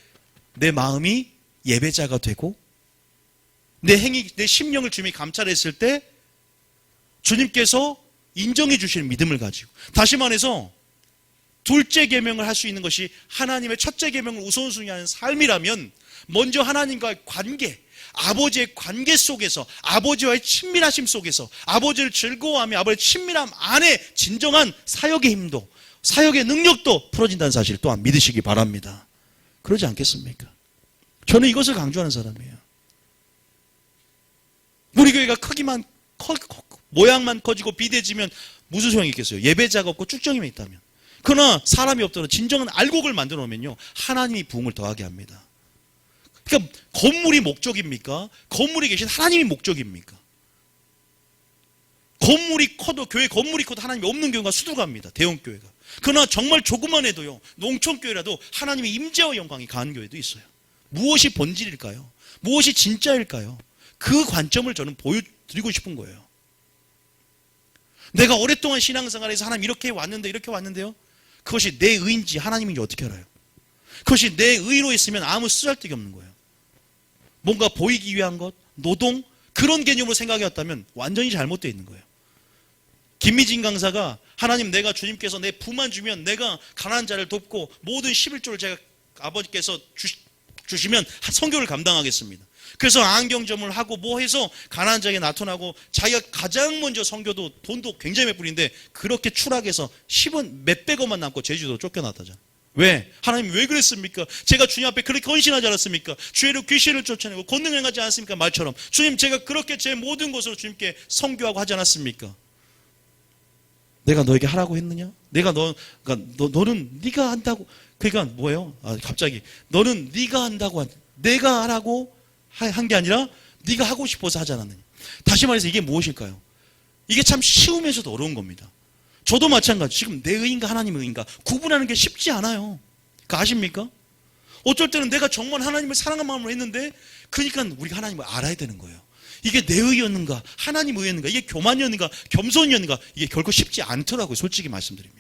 내 마음이 예배자가 되고 내 행위, 내 심령을 주님이 감찰했을 때 주님께서 인정해 주시는 믿음을 가지고, 다시 말해서 둘째 계명을 할 수 있는 것이 하나님의 첫째 계명을 우선순위하는 삶이라면, 먼저 하나님과의 관계, 아버지의 관계 속에서, 아버지와의 친밀하심 속에서, 아버지를 즐거워하며 아버지의 친밀함 안에 진정한 사역의 힘도, 사역의 능력도 풀어진다는 사실 또한 믿으시기 바랍니다. 그러지 않겠습니까? 저는 이것을 강조하는 사람이에요. 우리 교회가 모양만 커지고 비대지면 무슨 소용이 있겠어요? 예배자가 없고 쭉정이만 있다면. 그러나 사람이 없더라도 진정한 알곡을 만들어 놓으면요, 하나님이 부흥을 더하게 합니다. 그러니까 건물이 목적입니까? 건물에 계신 하나님이 목적입니까? 건물이 커도, 교회 건물이 커도 하나님이 없는 경우가 수두갑니다. 대형교회가. 그러나 정말 조그만 해도요, 농촌교회라도 하나님의 임재와 영광이 강한 교회도 있어요. 무엇이 본질일까요? 무엇이 진짜일까요? 그 관점을 저는 보여드리고 싶은 거예요. 내가 오랫동안 신앙생활에서 하나님 이렇게 왔는데요, 그것이 내 의인지 하나님인지 어떻게 알아요? 그것이 내 의로 있으면 아무 쓰잘데기 없는 거예요. 뭔가 보이기 위한 것, 노동, 그런 개념으로 생각해왔다면 완전히 잘못되어 있는 거예요. 김미진 강사가 하나님, 내가 주님께서 내 부만 주면 내가 가난한 자를 돕고 모든 11조를 제가 아버지께서 주시면 선교를 감당하겠습니다. 그래서 안경점을 하고 뭐 해서 가난한 자에게 나타나고, 자기가 가장 먼저 선교도 돈도 굉장히 몇 불인데 그렇게 추락해서 10원 몇백원만 남고 제주도로 쫓겨났다잖아요. 왜? 하나님 왜 그랬습니까? 제가 주님 앞에 그렇게 헌신하지 않았습니까? 죄로 귀신을 쫓아내고 권능을 행하지 않았습니까? 말처럼 주님, 제가 그렇게 제 모든 것으로 주님께 선교하고 하지 않았습니까? 내가 너에게 하라고 했느냐? 너는 네가 한다고, 그러니까 뭐예요? 갑자기 너는 네가 한다고, 내가 하라고 한 게 아니라 네가 하고 싶어서 하지 않았느냐? 다시 말해서 이게 무엇일까요? 이게 참 쉬우면서도 어려운 겁니다. 저도 마찬가지. 지금 내 의인가 하나님의 의인가 구분하는 게 쉽지 않아요. 그거 아십니까? 어쩔 때는 내가 정말 하나님을 사랑한 마음으로 했는데, 그러니까 우리가 하나님을 알아야 되는 거예요. 이게 내 의였는가, 하나님 의였는가, 이게 교만이었는가, 겸손이었는가, 이게 결코 쉽지 않더라고요, 솔직히 말씀드리면.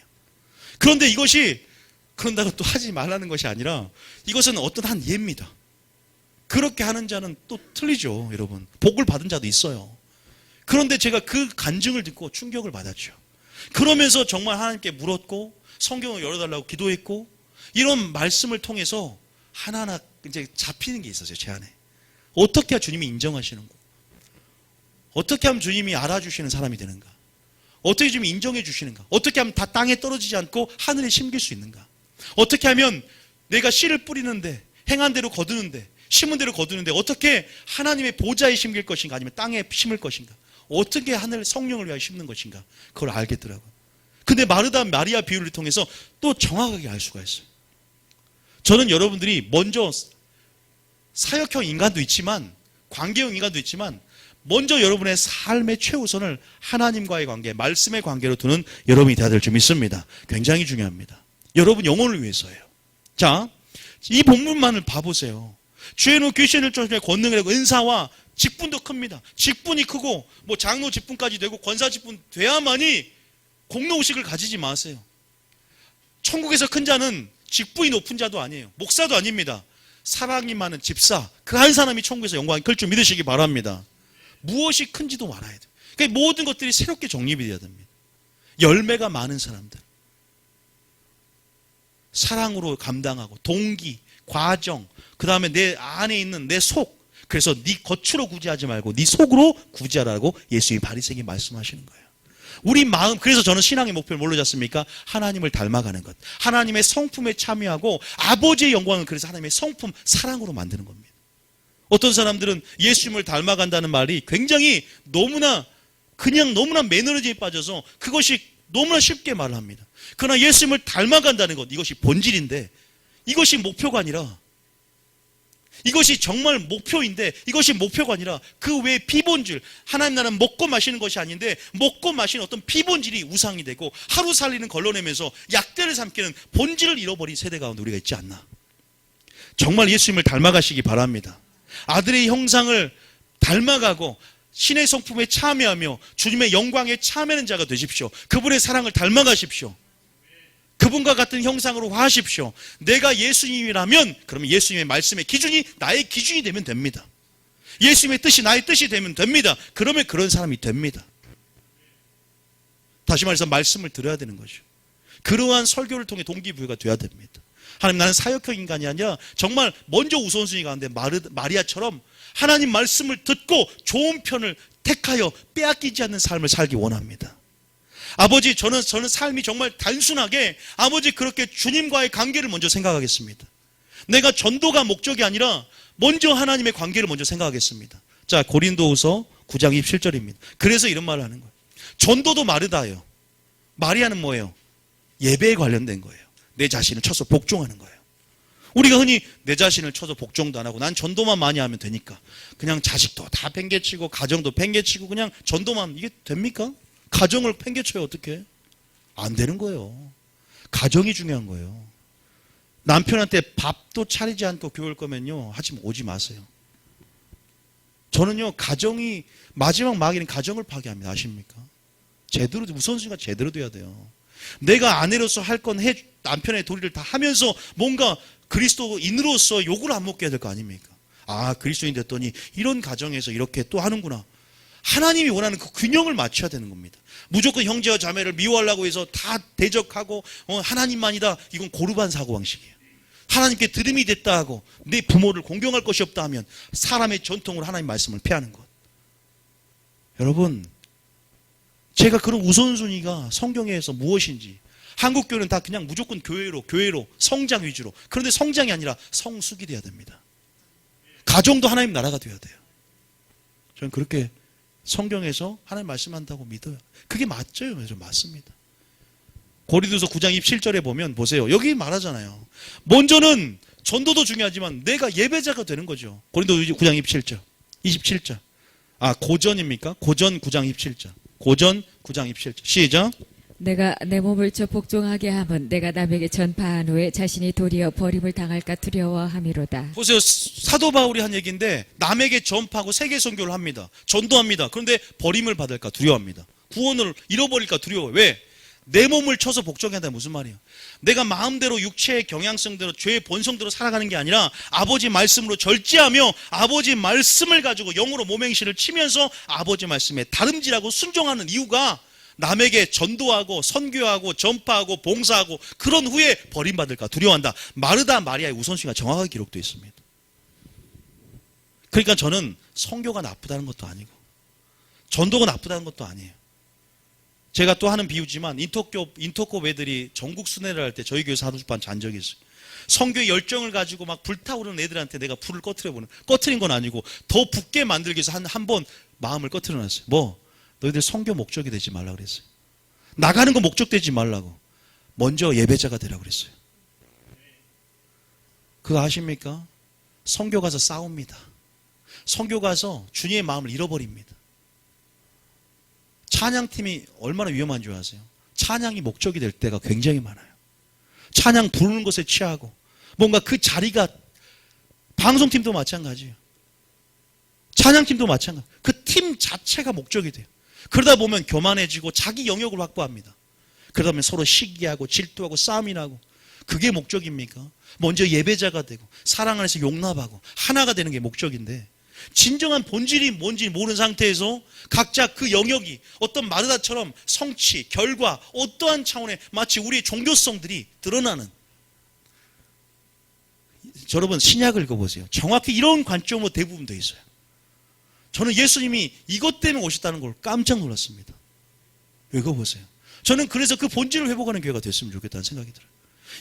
그런데 이것이 그런다고 또 하지 말라는 것이 아니라, 이것은 어떤 한 예입니다. 그렇게 하는 자는 또 틀리죠, 여러분. 복을 받은 자도 있어요. 그런데 제가 그 간증을 듣고 충격을 받았죠. 그러면서 정말 하나님께 물었고, 성경을 열어달라고 기도했고, 이런 말씀을 통해서 하나하나 이제 잡히는 게 있었어요, 제 안에. 어떻게 해야 주님이 인정하시는가? 어떻게 하면 주님이 알아주시는 사람이 되는가? 어떻게 주님이 인정해 주시는가? 어떻게 하면 다 땅에 떨어지지 않고 하늘에 심길 수 있는가? 어떻게 하면 내가 씨를 뿌리는데, 행한 대로 거두는데, 심은 대로 거두는데 어떻게 하나님의 보좌에 심길 것인가, 아니면 땅에 심을 것인가, 어떻게 하늘 성령을 위하여 심는 것인가, 그걸 알겠더라고요. 근데 마리아 비유를 통해서 또 정확하게 알 수가 있어요. 저는 여러분들이 먼저 사역형 인간도 있지만, 관계형 인간도 있지만, 먼저 여러분의 삶의 최우선을 하나님과의 관계, 말씀의 관계로 두는 여러분이 되어야 될 줄 믿습니다. 굉장히 중요합니다. 여러분 영혼을 위해서예요. 자, 이 본문만을 봐보세요. 죄는 귀신을 쫓아내 권능을 하고 은사와 직분도 큽니다. 직분이 크고 뭐 장로 직분까지 되고 권사 직분 돼야만이 공로의식을 가지지 마세요. 천국에서 큰 자는 직분이 높은 자도 아니에요. 목사도 아닙니다. 사랑이 많은 집사, 그 한 사람이 천국에서 영광이 클 줄 믿으시기 바랍니다. 무엇이 큰지도 알아야 돼요. 그러니까 모든 것들이 새롭게 정립이 돼야 됩니다. 열매가 많은 사람들, 사랑으로 감당하고 동기, 과정, 그 다음에 내 안에 있는 내 속, 그래서 네 겉으로 구제하지 말고 네 속으로 구제하라고 예수님이 바리새인이 말씀하시는 거예요. 우리 마음, 그래서 저는 신앙의 목표를 뭘로 잡습니까? 하나님을 닮아가는 것, 하나님의 성품에 참여하고 아버지의 영광을, 그래서 하나님의 성품, 사랑으로 만드는 겁니다. 어떤 사람들은 예수님을 닮아간다는 말이 굉장히 너무나 매너리즘에 빠져서 그것이 너무나 쉽게 말을 합니다. 그러나 예수님을 닮아간다는 것, 이것이 본질인데, 이것이 목표가 아니라, 이것이 정말 목표인데, 이것이 목표가 아니라 그 외의 피본질, 하나님 나라는 먹고 마시는 것이 아닌데 먹고 마시는 어떤 피본질이 우상이 되고 하루 살리는 걸러내면서 약대를 삼키는 본질을 잃어버린 세대 가운데 우리가 있지 않나. 정말 예수님을 닮아가시기 바랍니다. 아들의 형상을 닮아가고 신의 성품에 참여하며 주님의 영광에 참여하는 자가 되십시오. 그분의 사랑을 닮아가십시오. 그분과 같은 형상으로 화하십시오. 내가 예수님이라면 그러면 예수님의 말씀의 기준이 나의 기준이 되면 됩니다. 예수님의 뜻이 나의 뜻이 되면 됩니다. 그러면 그런 사람이 됩니다. 다시 말해서 말씀을 들어야 되는 거죠. 그러한 설교를 통해 동기부여가 돼야 됩니다. 하나님, 나는 사역형 인간이 아니라 정말 먼저 우선순위 가운데 마리아처럼 하나님 말씀을 듣고 좋은 편을 택하여 빼앗기지 않는 삶을 살기 원합니다. 아버지, 저는 삶이 정말 단순하게 아버지 그렇게 주님과의 관계를 먼저 생각하겠습니다. 내가 전도가 목적이 아니라 먼저 하나님의 관계를 먼저 생각하겠습니다. 자, 고린도후서 9장 27절입니다. 그래서 이런 말을 하는 거예요. 전도도 마르다예요. 마리아는 뭐예요? 예배에 관련된 거예요. 내 자신을 쳐서 복종하는 거예요. 우리가 흔히 내 자신을 쳐서 복종도 안 하고 난 전도만 많이 하면 되니까 그냥 자식도 다 팽개치고 가정도 팽개치고 그냥 전도만, 이게 됩니까? 가정을 팽개쳐요. 어떻게? 안 되는 거예요. 가정이 중요한 거예요. 남편한테 밥도 차리지 않고 교회 올 거면요, 오지 마세요. 저는요, 가정이 마지막 마귀는 가정을 파괴합니다. 아십니까? 제대로, 우선순위가 제대로 돼야 돼요. 내가 아내로서 할 건 남편의 도리를 다 하면서 뭔가 그리스도인으로서 욕을 안 먹게 해야 될 거 아닙니까? 아, 그리스도인 됐더니 이런 가정에서 이렇게 또 하는구나. 하나님이 원하는 그 균형을 맞춰야 되는 겁니다. 무조건 형제와 자매를 미워하려고 해서 다 대적하고 하나님만이다, 이건 고르반 사고방식이에요. 하나님께 들음이 됐다 하고 내 부모를 공경할 것이 없다 하면 사람의 전통으로 하나님 말씀을 피하는 것. 여러분, 제가 그런 우선순위가 성경에서 무엇인지, 한국교회는 다 그냥 무조건 교회로 성장 위주로, 그런데 성장이 아니라 성숙이 돼야 됩니다. 가정도 하나님 나라가 돼야 돼요. 저는 그렇게 성경에서 하나님 말씀한다고 믿어요. 그게 맞죠? 맞습니다. 고린도서 9장 27절에 보면 보세요. 여기 말하잖아요. 먼저는 전도도 중요하지만 내가 예배자가 되는 거죠. 고린도서 9장 27절. 아, 고전입니까? 고전 9장 27절. 고전 9장 27절. 시작. 내가 내 몸을 저 복종하게 함은 내가 남에게 전파한 후에 자신이 도리어 버림을 당할까 두려워함이로다. 보세요. 사도 바울이 한 얘기인데 남에게 전파하고 세계 선교를 합니다. 전도합니다. 그런데 버림을 받을까 두려워합니다. 구원을 잃어버릴까 두려워요. 왜? 내 몸을 쳐서 복종해야 한다. 무슨 말이에요? 내가 마음대로 육체의 경향성대로 죄의 본성대로 살아가는 게 아니라 아버지 말씀으로 절제하며 아버지 말씀을 가지고 영으로 몸행실을 치면서 아버지 말씀에 다름질하고 순종하는 이유가 남에게 전도하고 선교하고 전파하고 봉사하고 그런 후에 버림받을까 두려워한다. 마르다 마리아의 우선순위가 정확하게 기록되어 있습니다. 그러니까 저는 선교가 나쁘다는 것도 아니고 전도가 나쁘다는 것도 아니에요. 제가 또 하는 비유지만 인터콥 애들이 전국 순회를 할 때 저희 교회 사도주판 잔 적이 있어요. 선교의 열정을 가지고 막 불타오르는 애들한테 내가 불을 꺼트린 건 아니고 더 붙게 만들기 위해서 한 번 마음을 꺼트려 놨어요. 너희들 선교 목적이 되지 말라 그랬어요. 나가는 거 목적 되지 말라고. 먼저 예배자가 되라고 그랬어요. 그거 아십니까? 선교 가서 싸웁니다. 선교 가서 주님의 마음을 잃어버립니다. 찬양팀이 얼마나 위험한 줄 아세요? 찬양이 목적이 될 때가 굉장히 많아요. 찬양 부르는 것에 취하고 뭔가 그 자리가, 방송팀도 마찬가지예요. 찬양팀도 마찬가지. 그 팀 자체가 목적이 돼요. 그러다 보면 교만해지고 자기 영역을 확보합니다. 그러다 보면 서로 시기하고 질투하고 싸움이 나고 그게 목적입니까? 먼저 예배자가 되고 사랑 안에서 용납하고 하나가 되는 게 목적인데, 진정한 본질이 뭔지 모르는 상태에서 각자 그 영역이 어떤 마르다처럼 성취, 결과, 어떠한 차원의 마치 우리의 종교성들이 드러나는, 여러분 신약을 읽어보세요. 정확히 이런 관점으로 대부분 되어 있어요. 저는 예수님이 이것 때문에 오셨다는 걸 깜짝 놀랐습니다. 읽어보세요. 저는 그래서 그 본질을 회복하는 교회가 됐으면 좋겠다는 생각이 들어요.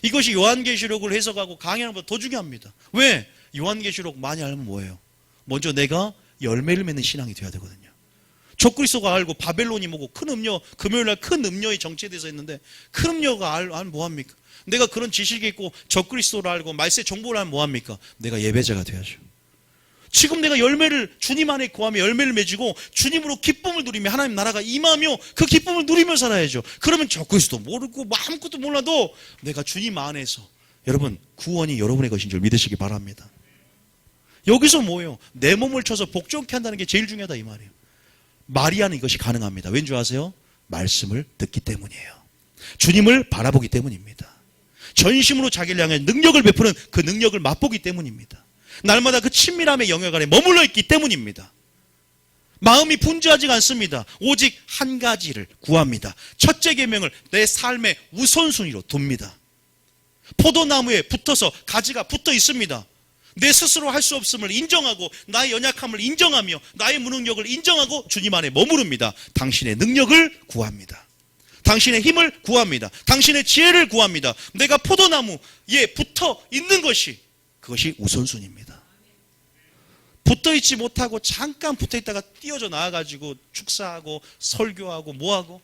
이것이 요한계시록을 해석하고 강의하는 것보다 더 중요합니다. 왜? 요한계시록 많이 알면 뭐예요? 먼저 내가 열매를 맺는 신앙이 돼야 되거든요. 적그리스도가 알고 바벨론이 뭐고 큰 음료, 금요일날 큰 음료의 정체에 대해서 했는데, 큰 음료가 알면 뭐합니까? 내가 그런 지식이 있고 적그리스도를 알고 말세 정보를 알면 뭐합니까? 내가 예배자가 돼야죠. 지금 내가 열매를 주님 안에 구하며 열매를 맺고 주님으로 기쁨을 누리며 하나님 나라가 임하며 그 기쁨을 누리며 살아야죠. 그러면 적그리스도 모르고 아무것도 몰라도 내가 주님 안에서, 여러분 구원이 여러분의 것인 줄 믿으시기 바랍니다. 여기서 뭐예요? 내 몸을 쳐서 복종케 한다는 게 제일 중요하다 이 말이에요. 마리아는 이것이 가능합니다. 왠 줄 아세요? 말씀을 듣기 때문이에요. 주님을 바라보기 때문입니다. 전심으로 자기를 향해 능력을 베푸는 그 능력을 맛보기 때문입니다. 날마다 그 친밀함의 영역 안에 머물러 있기 때문입니다. 마음이 분주하지 않습니다. 오직 한 가지를 구합니다. 첫째 계명을 내 삶의 우선순위로 둡니다. 포도나무에 붙어서 가지가 붙어 있습니다. 내 스스로 할 수 없음을 인정하고 나의 연약함을 인정하며 나의 무능력을 인정하고 주님 안에 머무릅니다. 당신의 능력을 구합니다. 당신의 힘을 구합니다. 당신의 지혜를 구합니다. 내가 포도나무에 붙어 있는 것이, 그것이 우선순위입니다. 붙어있지 못하고 잠깐 붙어있다가 뛰어져 나와가지고 축사하고 설교하고 뭐하고,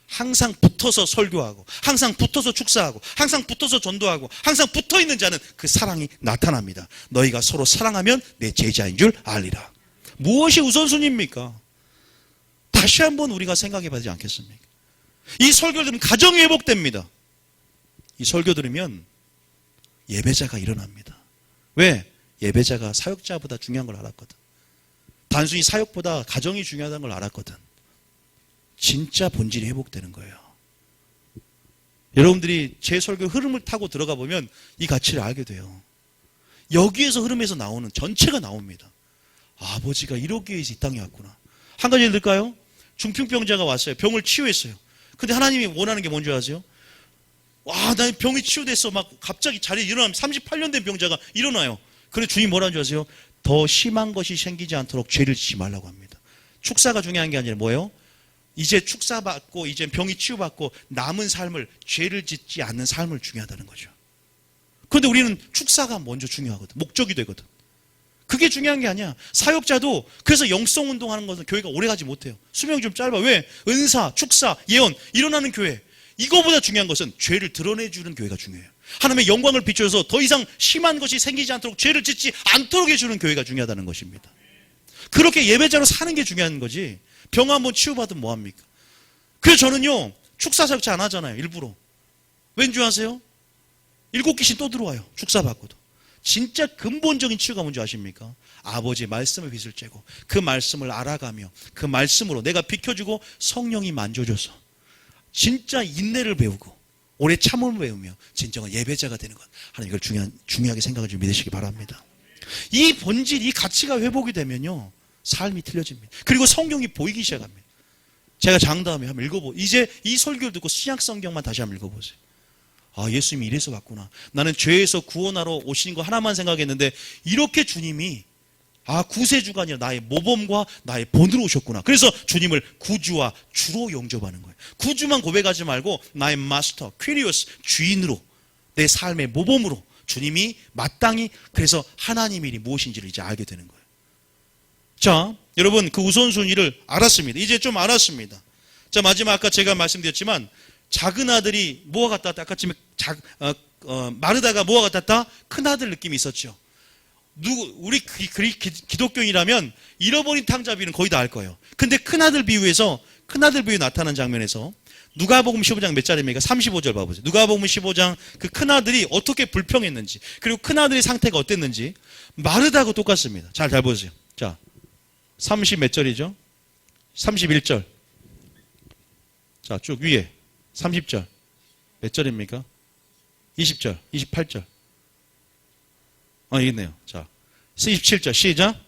항상 붙어서 설교하고 항상 붙어서 축사하고 항상 붙어서 전도하고 항상 붙어있는 자는 그 사랑이 나타납니다. 너희가 서로 사랑하면 내 제자인 줄 알리라. 무엇이 우선순위입니까? 다시 한번 우리가 생각해 봐야 되지 않겠습니까? 이 설교를 들으면 가정이 회복됩니다. 이 설교 들으면 예배자가 일어납니다. 왜? 예배자가 사역자보다 중요한 걸 알았거든. 단순히 사역보다 가정이 중요하다는 걸 알았거든. 진짜 본질이 회복되는 거예요. 여러분들이 제 설교 흐름을 타고 들어가 보면 이 가치를 알게 돼요. 여기에서 흐름에서 나오는 전체가 나옵니다. 아버지가 이러기 위해서 이 땅에 왔구나. 한 가지 예를 들까요? 중풍병자가 왔어요. 병을 치유했어요. 근데 하나님이 원하는 게 뭔지 아세요? 와, 나 병이 치유됐어. 막 갑자기 자리에 일어나면 38년 된 병자가 일어나요. 그래 주님이 뭐라는 줄 아세요? 더 심한 것이 생기지 않도록 죄를 짓지 말라고 합니다. 축사가 중요한 게 아니라 뭐예요? 이제 축사받고 이제 병이 치유받고 남은 삶을, 죄를 짓지 않는 삶을 중요하다는 거죠. 그런데 우리는 축사가 먼저 중요하거든. 목적이 되거든. 그게 중요한 게 아니야. 사역자도 그래서 영성 운동하는 것은 교회가 오래가지 못해요. 수명이 좀 짧아. 왜? 은사, 축사, 예언 일어나는 교회. 이거보다 중요한 것은 죄를 드러내주는 교회가 중요해요. 하나님의 영광을 비춰서 더 이상 심한 것이 생기지 않도록 죄를 짓지 않도록 해주는 교회가 중요하다는 것입니다. 그렇게 예배자로 사는 게 중요한 거지. 병 한번 치유받으면 뭐합니까? 그래서 저는요 축사 사역자 안 하잖아요. 일부러. 왠 줄 아세요? 7귀신 또 들어와요. 축사 받고도. 진짜 근본적인 치유가 뭔지 아십니까? 아버지의 말씀의 빛을 쬐고 그 말씀을 알아가며 그 말씀으로 내가 비켜주고 성령이 만져줘서 진짜 인내를 배우고 오래 참음을 배우며 진정한 예배자가 되는 것. 하나님 이걸 중요하게 생각을 좀 믿으시기 바랍니다. 이 본질, 이 가치가 회복이 되면요 삶이 틀려집니다. 그리고 성경이 보이기 시작합니다. 제가 장다음에 한번 이제 이 설교를 듣고 신약 성경만 다시 한번 읽어보세요. 아, 예수님이 이래서 왔구나. 나는 죄에서 구원하러 오신 거 하나만 생각했는데 이렇게 주님이 구세주가 아니라 나의 모범과 나의 본으로 오셨구나. 그래서 주님을 구주와 주로 영접하는 거예요. 구주만 고백하지 말고 나의 마스터, 퀴리오스, 주인으로, 내 삶의 모범으로 주님이 마땅히, 그래서 하나님이 무엇인지를 이제 알게 되는 거예요. 자, 여러분 그 우선순위를 알았습니다. 이제 좀 알았습니다. 자, 마지막 아까 제가 말씀드렸지만 작은 아들이 뭐가 같았다? 아까쯤에 마르다가 뭐가 같았다? 큰 아들 느낌이 있었죠. 우리 기독교인이라면 잃어버린 탕자비는 거의 다 알 거예요. 근데 큰 아들 비유 나타난 장면에서 누가복음 15장 몇 절입니까? 35절 봐보세요. 누가복음 15장 그 큰 아들이 어떻게 불평했는지, 그리고 큰 아들의 상태가 어땠는지 마르다하고 똑같습니다. 잘 보세요. 자, 30 몇 절이죠? 31절. 자, 쭉 위에 30절. 몇 절입니까? 20절, 28절. 여기 있네요. 자, 27절 시작.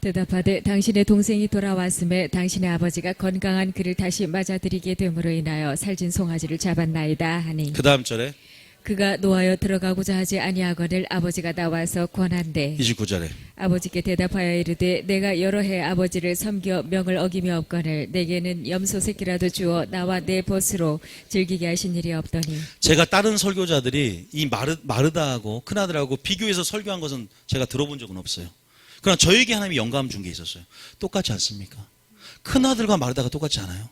대답하되 당신의 동생이 돌아왔음에 당신의 아버지가 건강한 그를 다시 맞아들이게 됨으로 인하여 살진 송아지를 잡았나이다 하니 그 다음 절에 그가 노하여 들어가고자 하지 아니하거늘 아버지가 나와서 권한대 29절에 아버지께 대답하여 이르되 내가 여러 해 아버지를 섬겨 명을 어기며 없거늘 내게는 염소 새끼라도 주어 나와 내 벗으로 즐기게 하신 일이 없더니 제가 다른 설교자들이 이 마르다하고 큰아들하고 비교해서 설교한 것은 제가 들어본 적은 없어요. 그러나 저에게 하나님이 영감 준 게 있었어요. 똑같지 않습니까? 큰아들과 마르다가 똑같지 않아요?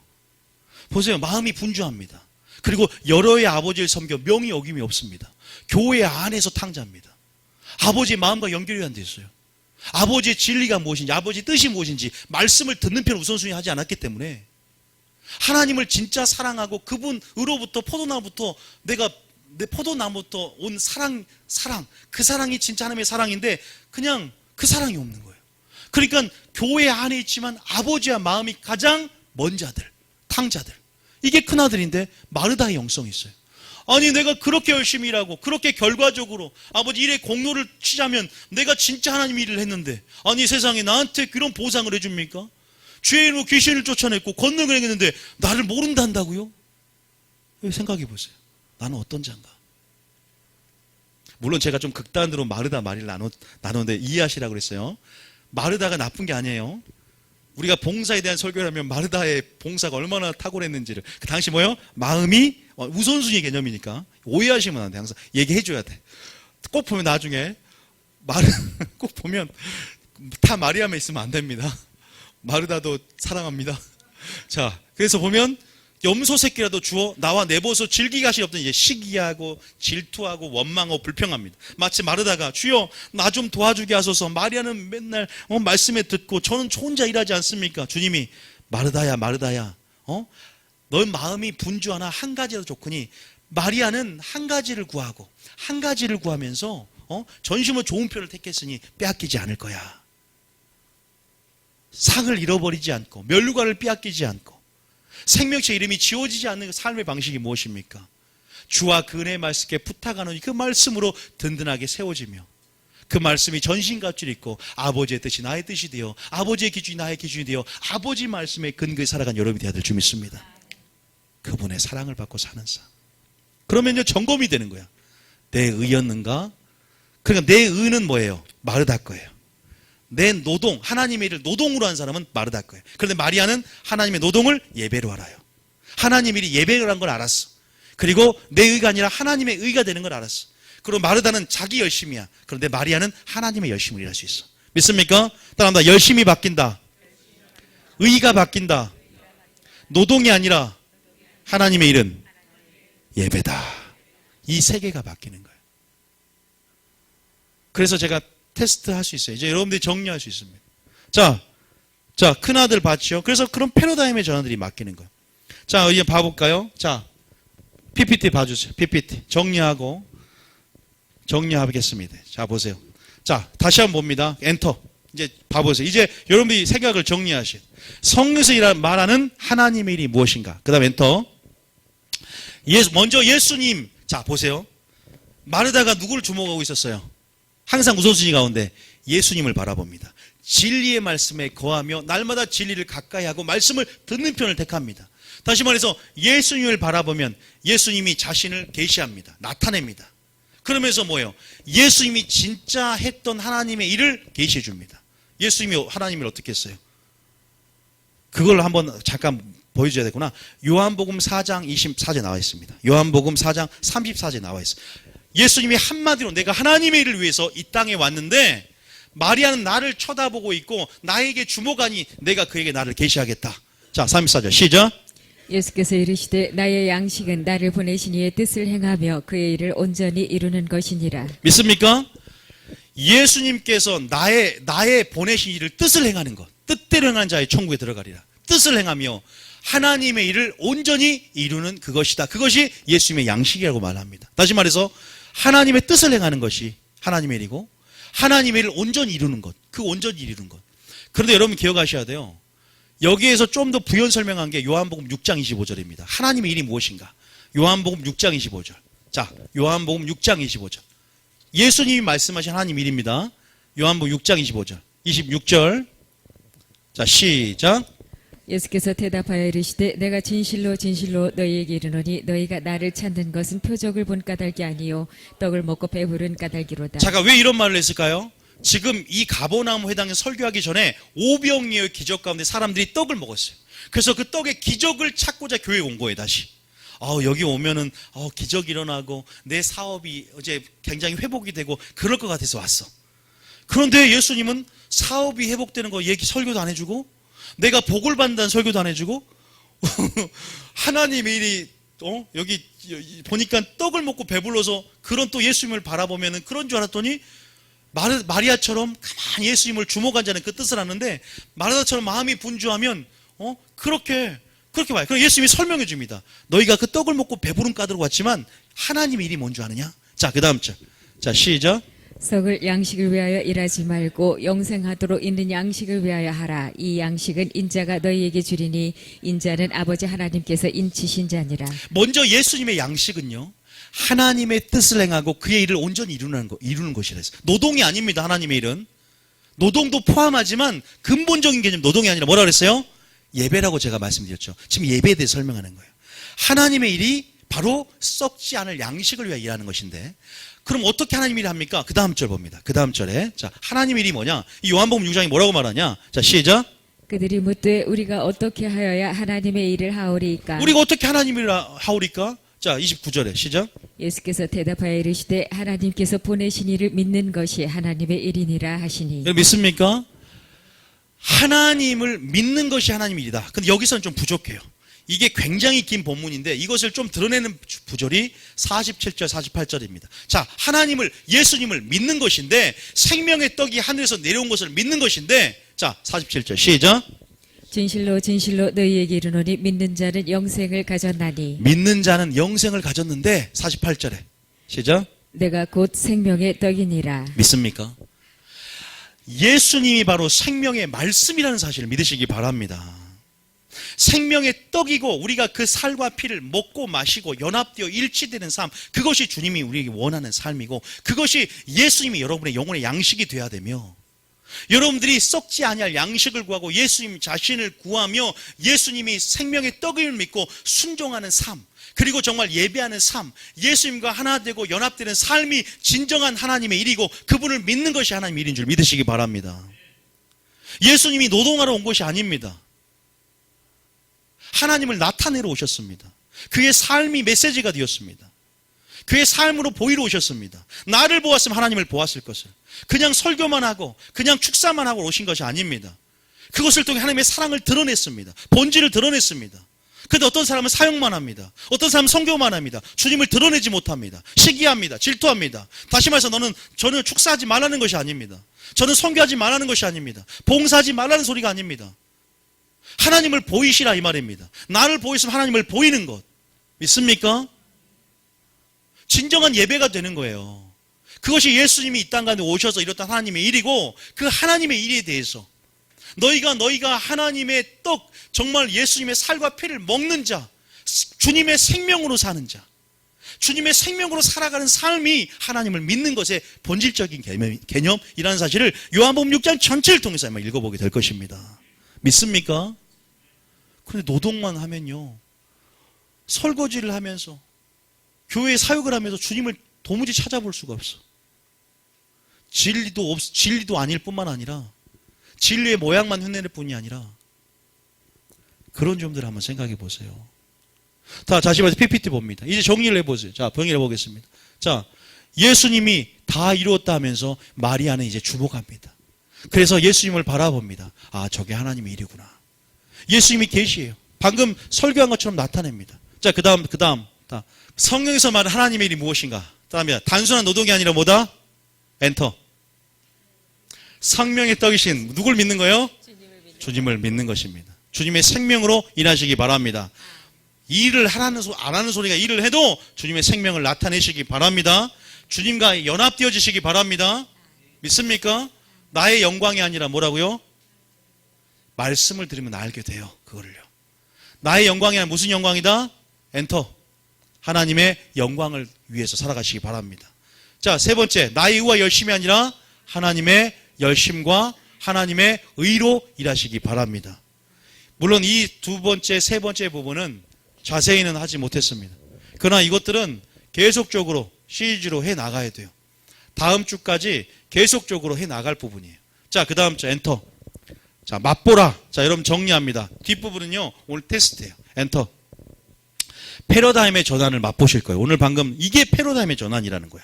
보세요. 마음이 분주합니다. 그리고 여러의 아버지를 섬겨 명이 어김이 없습니다. 교회 안에서 탕자입니다. 아버지의 마음과 연결이 안 돼 있어요. 아버지의 진리가 무엇인지, 아버지의 뜻이 무엇인지 말씀을 듣는 편을 우선순위 하지 않았기 때문에 하나님을 진짜 사랑하고 그분으로부터 포도나무부터 내 포도나무부터 온 사랑 그 사랑이 진짜 하나님의 사랑인데 그냥 그 사랑이 없는 거예요. 그러니까 교회 안에 있지만 아버지와 마음이 가장 먼 자들, 탕자들. 이게 큰아들인데 마르다의 영성이 있어요. 아니 내가 그렇게 열심히 일하고 그렇게 결과적으로 아버지 일에 공로를 치자면 내가 진짜 하나님 일을 했는데 아니 세상에 나한테 그런 보상을 해줍니까? 주의 이름으로 귀신을 쫓아냈고 권능을 행했는데 나를 모른단다고요? 생각해 보세요. 나는 어떤 자인가? 물론 제가 좀 극단으로 마르다 마리를 나누는데 이해하시라고 그랬어요. 마르다가 나쁜 게 아니에요. 우리가 봉사에 대한 설교를 하면 마르다의 봉사가 얼마나 탁월했는지를 그 당시 뭐예요? 마음이 우선순위 개념이니까 오해하시면 안 돼. 항상 얘기해줘야 돼. 꼭 보면 나중에 꼭 보면 다 마리아만 있으면 안 됩니다. 마르다도 사랑합니다. 자, 그래서 보면 염소 새끼라도 주어 나와 내 벗어 즐기게 하시 없던 이제 시기하고 질투하고 원망하고 불평합니다. 마치 마르다가 주여 나 좀 도와주게 하소서. 마리아는 맨날 말씀에 듣고 저는 혼자 일하지 않습니까? 주님이 마르다야 넌 마음이 분주하나 한 가지라도 좋으니 마리아는 한 가지를 구하고 한 가지를 구하면서 전심으로 좋은 표를 택했으니 빼앗기지 않을 거야. 상을 잃어버리지 않고 면류관을 빼앗기지 않고 생명체 이름이 지워지지 않는 그 삶의 방식이 무엇입니까? 주와 그 은혜의 말씀께 부탁하노니 그 말씀으로 든든하게 세워지며 그 말씀이 전신갑주를 입고 아버지의 뜻이 나의 뜻이 되어 아버지의 기준이 나의 기준이 되어 아버지 말씀에 근거에 살아간 여러분이 되어야 될 줄 믿습니다. 그분의 사랑을 받고 사는 삶. 그러면요 점검이 되는 거야. 내 의였는가? 그러니까 내 의는 뭐예요? 마르다 거예요. 내 노동, 하나님의 일을 노동으로 한 사람은 마르다 거예요. 그런데 마리아는 하나님의 노동을 예배로 알아요. 하나님의 일이 예배로 한 걸 알았어. 그리고 내 의가 아니라 하나님의 의가 되는 걸 알았어. 그리고 마르다는 자기 열심이야. 그런데 마리아는 하나님의 열심을 일할 수 있어. 믿습니까? 따라합니다. 열심이 바뀐다. 의가 바뀐다. 노동이 아니라 하나님의 일은 예배다. 이 세계가 바뀌는 거예요. 그래서 제가 테스트 할 수 있어요. 이제 여러분들이 정리할 수 있습니다. 자, 큰아들 봤죠? 그래서 그런 패러다임의 전환들이 맡기는 거예요. 자, 이제 봐볼까요? 자, PPT 봐주세요. PPT. 정리하겠습니다. 자, 보세요. 자, 다시 한번 봅니다. 엔터. 이제 봐보세요. 이제 여러분들이 생각을 정리하시오. 성경에서 말하는 하나님의 일이 무엇인가? 그 다음 엔터. 먼저 예수님. 자, 보세요. 마르다가 누구를 주목하고 있었어요? 항상 우선순위 가운데 예수님을 바라봅니다. 진리의 말씀에 거하며 날마다 진리를 가까이 하고 말씀을 듣는 편을 택합니다. 다시 말해서 예수님을 바라보면 예수님이 자신을 계시합니다. 나타냅니다. 그러면서 뭐예요? 예수님이 진짜 했던 하나님의 일을 계시해 줍니다. 예수님이 하나님을 어떻게 했어요? 그걸 한번 잠깐 보여줘야 되구나. 요한복음 4장 24절 나와 있습니다. 요한복음 4장 34절 나와 있어요. 예수님이 한마디로 내가 하나님의 일을 위해서 이 땅에 왔는데 마리아는 나를 쳐다보고 있고 나에게 주목하니 내가 그에게 나를 계시하겠다. 자, 34절 시작. 예수께서 이르시되 나의 양식은 나를 보내신 이의 뜻을 행하며 그의 일을 온전히 이루는 것이니라. 믿습니까? 예수님께서 나의 보내신 일을 뜻을 행하는 것, 뜻대로 행하는 자의 천국에 들어가리라. 뜻을 행하며 하나님의 일을 온전히 이루는 그것이다. 그것이 예수님의 양식이라고 말합니다. 다시 말해서 하나님의 뜻을 행하는 것이 하나님의 일이고 하나님의 일을 온전히 이루는 것, 그 온전히 이루는 것. 그런데 여러분 기억하셔야 돼요. 여기에서 좀 더 부연 설명한 게 요한복음 6장 25절입니다. 하나님의 일이 무엇인가? 요한복음 6장 25절. 자, 요한복음 6장 25절. 예수님이 말씀하신 하나님 일입니다. 요한복음 6장 25절. 26절. 자, 시작. 예수께서 대답하여 이르시되 내가 진실로 진실로 너희에게 이르노니 너희가 나를 찾는 것은 표적을 본 까닭이 아니요 떡을 먹고 배부른 까닭이로다. 잠깐 왜 이런 말을 했을까요? 지금 이 가버나움 회당에 설교하기 전에 오병이어의 기적 가운데 사람들이 떡을 먹었어요. 그래서 그 떡의 기적을 찾고자 교회에 온 거예요, 다시. 여기 오면은 기적이 일어나고 내 사업이 이제 굉장히 회복이 되고 그럴 것 같아서 왔어. 그런데 예수님은 사업이 회복되는 거 얘기 설교도 안 해주고 내가 복을 받는다는 설교도 안 해주고 하나님의 일이 여기 보니까 떡을 먹고 배불러서 그런 또 예수님을 바라보면은 그런 줄 알았더니 마리아처럼 가만히 예수님을 주목한 자는 그 뜻을 아는데 마리아처럼 마음이 분주하면 그렇게 봐요. 그럼 예수님이 설명해 줍니다. 너희가 그 떡을 먹고 배부른 까닭으로 왔지만 하나님의 일이 뭔 줄 아느냐? 자, 그 다음 절. 자, 시작. 썩을 양식을 위하여 일하지 말고 영생하도록 있는 양식을 위하여 하라. 이 양식은 인자가 너희에게 주리니 인자는 아버지 하나님께서 인치신 자니라. 먼저 예수님의 양식은요, 하나님의 뜻을 행하고 그의 일을 온전히 이루는 것이라 했어요. 노동이 아닙니다. 하나님의 일은 노동도 포함하지만 근본적인 개념 노동이 아니라 뭐라 그랬어요? 예배라고 제가 말씀드렸죠. 지금 예배에 대해 설명하는 거예요. 하나님의 일이 바로 썩지 않을 양식을 위하여 일하는 것인데, 그럼 어떻게 하나님 일을 합니까? 그 다음 절 봅니다. 그 다음 절에. 자, 하나님 일이 뭐냐? 이 요한복음 6장이 뭐라고 말하냐? 자, 시작. 그들이 묻되 우리가 어떻게 하여야 하나님의 일을 하오리이까? 우리가 어떻게 하나님 일을 하오리까? 자, 29절에 시작. 예수께서 대답하여 이르시되 하나님께서 보내신 이를 믿는 것이 하나님의 일이니라 하시니. 여러분 믿습니까? 하나님을 믿는 것이 하나님의 일이다. 근데 여기서는 좀 부족해요. 이게 굉장히 긴 본문인데 이것을 좀 드러내는 구절이 47절, 48절입니다. 자, 예수님을 믿는 것인데 생명의 떡이 하늘에서 내려온 것을 믿는 것인데, 자, 47절 시작. 진실로 진실로 너희에게 이르노니 믿는 자는 영생을 가졌나니. 믿는 자는 영생을 가졌는데 48절에 시작. 내가 곧 생명의 떡이니라. 믿습니까? 예수님이 바로 생명의 말씀이라는 사실을 믿으시기 바랍니다. 생명의 떡이고 우리가 그 살과 피를 먹고 마시고 연합되어 일치되는 삶, 그것이 주님이 우리에게 원하는 삶이고 그것이 예수님이 여러분의 영혼의 양식이 되어야 되며, 여러분들이 썩지 아니할 양식을 구하고 예수님 자신을 구하며 예수님이 생명의 떡을 믿고 순종하는 삶, 그리고 정말 예배하는 삶, 예수님과 하나 되고 연합되는 삶이 진정한 하나님의 일이고 그분을 믿는 것이 하나님의 일인 줄 믿으시기 바랍니다. 예수님이 노동하러 온 것이 아닙니다. 하나님을 나타내러 오셨습니다. 그의 삶이 메시지가 되었습니다. 그의 삶으로 보이러 오셨습니다. 나를 보았으면 하나님을 보았을 것을. 그냥 설교만 하고 그냥 축사만 하고 오신 것이 아닙니다. 그것을 통해 하나님의 사랑을 드러냈습니다. 본질을 드러냈습니다. 그런데 어떤 사람은 사역만 합니다. 어떤 사람은 선교만 합니다. 주님을 드러내지 못합니다. 시기합니다. 질투합니다. 다시 말해서 저는 축사하지 말라는 것이 아닙니다. 저는 선교하지 말라는 것이 아닙니다. 봉사하지 말라는 소리가 아닙니다. 하나님을 보이시라 이 말입니다. 나를 보이시면 하나님을 보이는 것. 믿습니까? 진정한 예배가 되는 거예요. 그것이 예수님이 이 땅 가운데 오셔서 이뤘던 하나님의 일이고, 그 하나님의 일에 대해서 너희가 하나님의 떡, 정말 예수님의 살과 피를 먹는 자, 주님의 생명으로 사는 자, 주님의 생명으로 살아가는 삶이 하나님을 믿는 것의 본질적인 개념이라는 사실을 요한복음 6장 전체를 통해서 한번 읽어보게 될 것입니다. 믿습니까? 그런데 노동만 하면요, 설거지를 하면서 교회 사역을 하면서 주님을 도무지 찾아볼 수가 없어. 진리도 아닐 뿐만 아니라 진리의 모양만 흉내낼 뿐이 아니라 그런 점들을 한번 생각해 보세요. 다시 말해서 PPT 봅니다. 이제 정리를 해보세요. 자, 정리를 해보겠습니다. 자, 예수님이 다 이루었다 하면서 마리아는 이제 주목합니다. 그래서 예수님을 바라봅니다. 아, 저게 하나님의 일이구나. 예수님이 계시예요. 방금 설교한 것처럼 나타냅니다. 자, 그 다음. 성경에서 말하는 하나님의 일이 무엇인가? 다음에 단순한 노동이 아니라 뭐다? 엔터. 생명의 떡이신 누굴 믿는 거예요? 주님을 믿는 것입니다. 주님의 생명으로 일하시기 바랍니다. 일을 안 하는 소리가 일을 해도 주님의 생명을 나타내시기 바랍니다. 주님과 연합되어지시기 바랍니다. 믿습니까? 나의 영광이 아니라 뭐라고요? 말씀을 들으면 알게 돼요. 그거를요. 나의 영광이 아니라 무슨 영광이다? 엔터. 하나님의 영광을 위해서 살아가시기 바랍니다. 자, 세 번째, 나의 의와 열심이 아니라 하나님의 열심과 하나님의 의로 일하시기 바랍니다. 물론 이 두 번째, 세 번째 부분은 자세히는 하지 못했습니다. 그러나 이것들은 계속적으로 시리즈로 해 나가야 돼요. 다음 주까지 계속적으로 해 나갈 부분이에요. 자, 그 다음 주 엔터. 자, 맛보라. 자, 여러분 정리합니다. 뒷부분은요, 오늘 테스트예요. 엔터. 패러다임의 전환을 맛보실 거예요. 오늘 방금 이게 패러다임의 전환이라는 거야.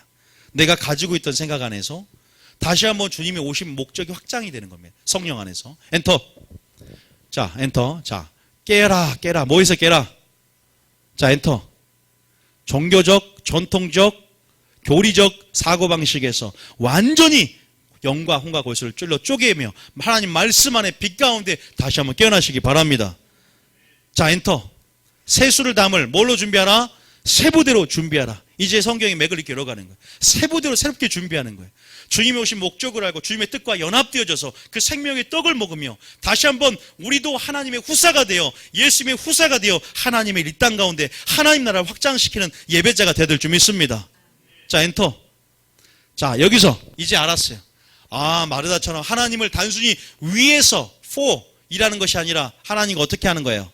내가 가지고 있던 생각 안에서 다시 한번 주님이 오신 목적이 확장이 되는 겁니다. 성령 안에서. 엔터. 자, 엔터. 자, 깨라, 깨라. 뭐에서 깨라? 자, 엔터. 종교적, 전통적, 교리적 사고방식에서 완전히 영과 혼과 골수를 찔러 쪼개며 하나님 말씀 안에 빛 가운데 다시 한번 깨어나시기 바랍니다. 자, 엔터. 세수를 담을 뭘로 준비하라? 세부대로 준비하라. 이제 성경의 맥을 이렇게 열어가는 거예요. 세부대로 새롭게 준비하는 거예요. 주님이 오신 목적을 알고 주님의 뜻과 연합되어져서 그 생명의 떡을 먹으며 다시 한번 우리도 하나님의 후사가 되어 예수님의 후사가 되어 하나님의 이 땅 가운데 하나님 나라를 확장시키는 예배자가 되어야 될 줄 믿습니다. 자, 엔터. 자, 여기서 이제 알았어요. 아, 마르다처럼 하나님을 단순히 위에서 for 일하는 것이 아니라 하나님과 어떻게 하는 거예요?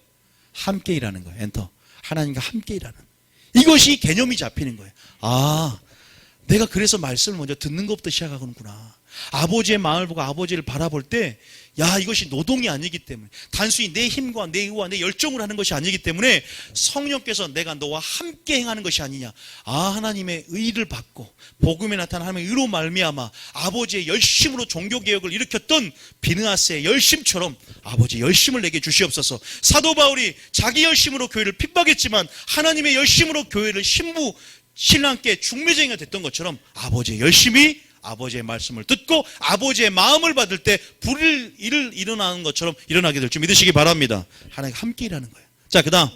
함께 일하는 거예요. 엔터. 하나님과 함께 일하는. 이것이 개념이 잡히는 거예요. 아, 내가 그래서 말씀을 먼저 듣는 것부터 시작하는구나. 아버지의 마음을 보고 아버지를 바라볼 때, 야, 이것이 노동이 아니기 때문에, 단순히 내 힘과 내 의와 내 열정으로 하는 것이 아니기 때문에 성령께서 내가 너와 함께 행하는 것이 아니냐. 아, 하나님의 의를 받고 복음에 나타난 하나님의 의로 말미암아 아버지의 열심으로 종교개혁을 일으켰던 비느하스의 열심처럼 아버지의 열심을 내게 주시옵소서. 사도 바울이 자기 열심으로 교회를 핍박했지만 하나님의 열심으로 교회를 신랑께 중매쟁이가 됐던 것처럼 아버지의 열심이 아버지의 말씀을 듣고 아버지의 마음을 받을 때 불일 일을 일어나는 것처럼 일어나게 될 줄 믿으시기 바랍니다. 하나님과 함께 일하는 거예요. 자, 그 다음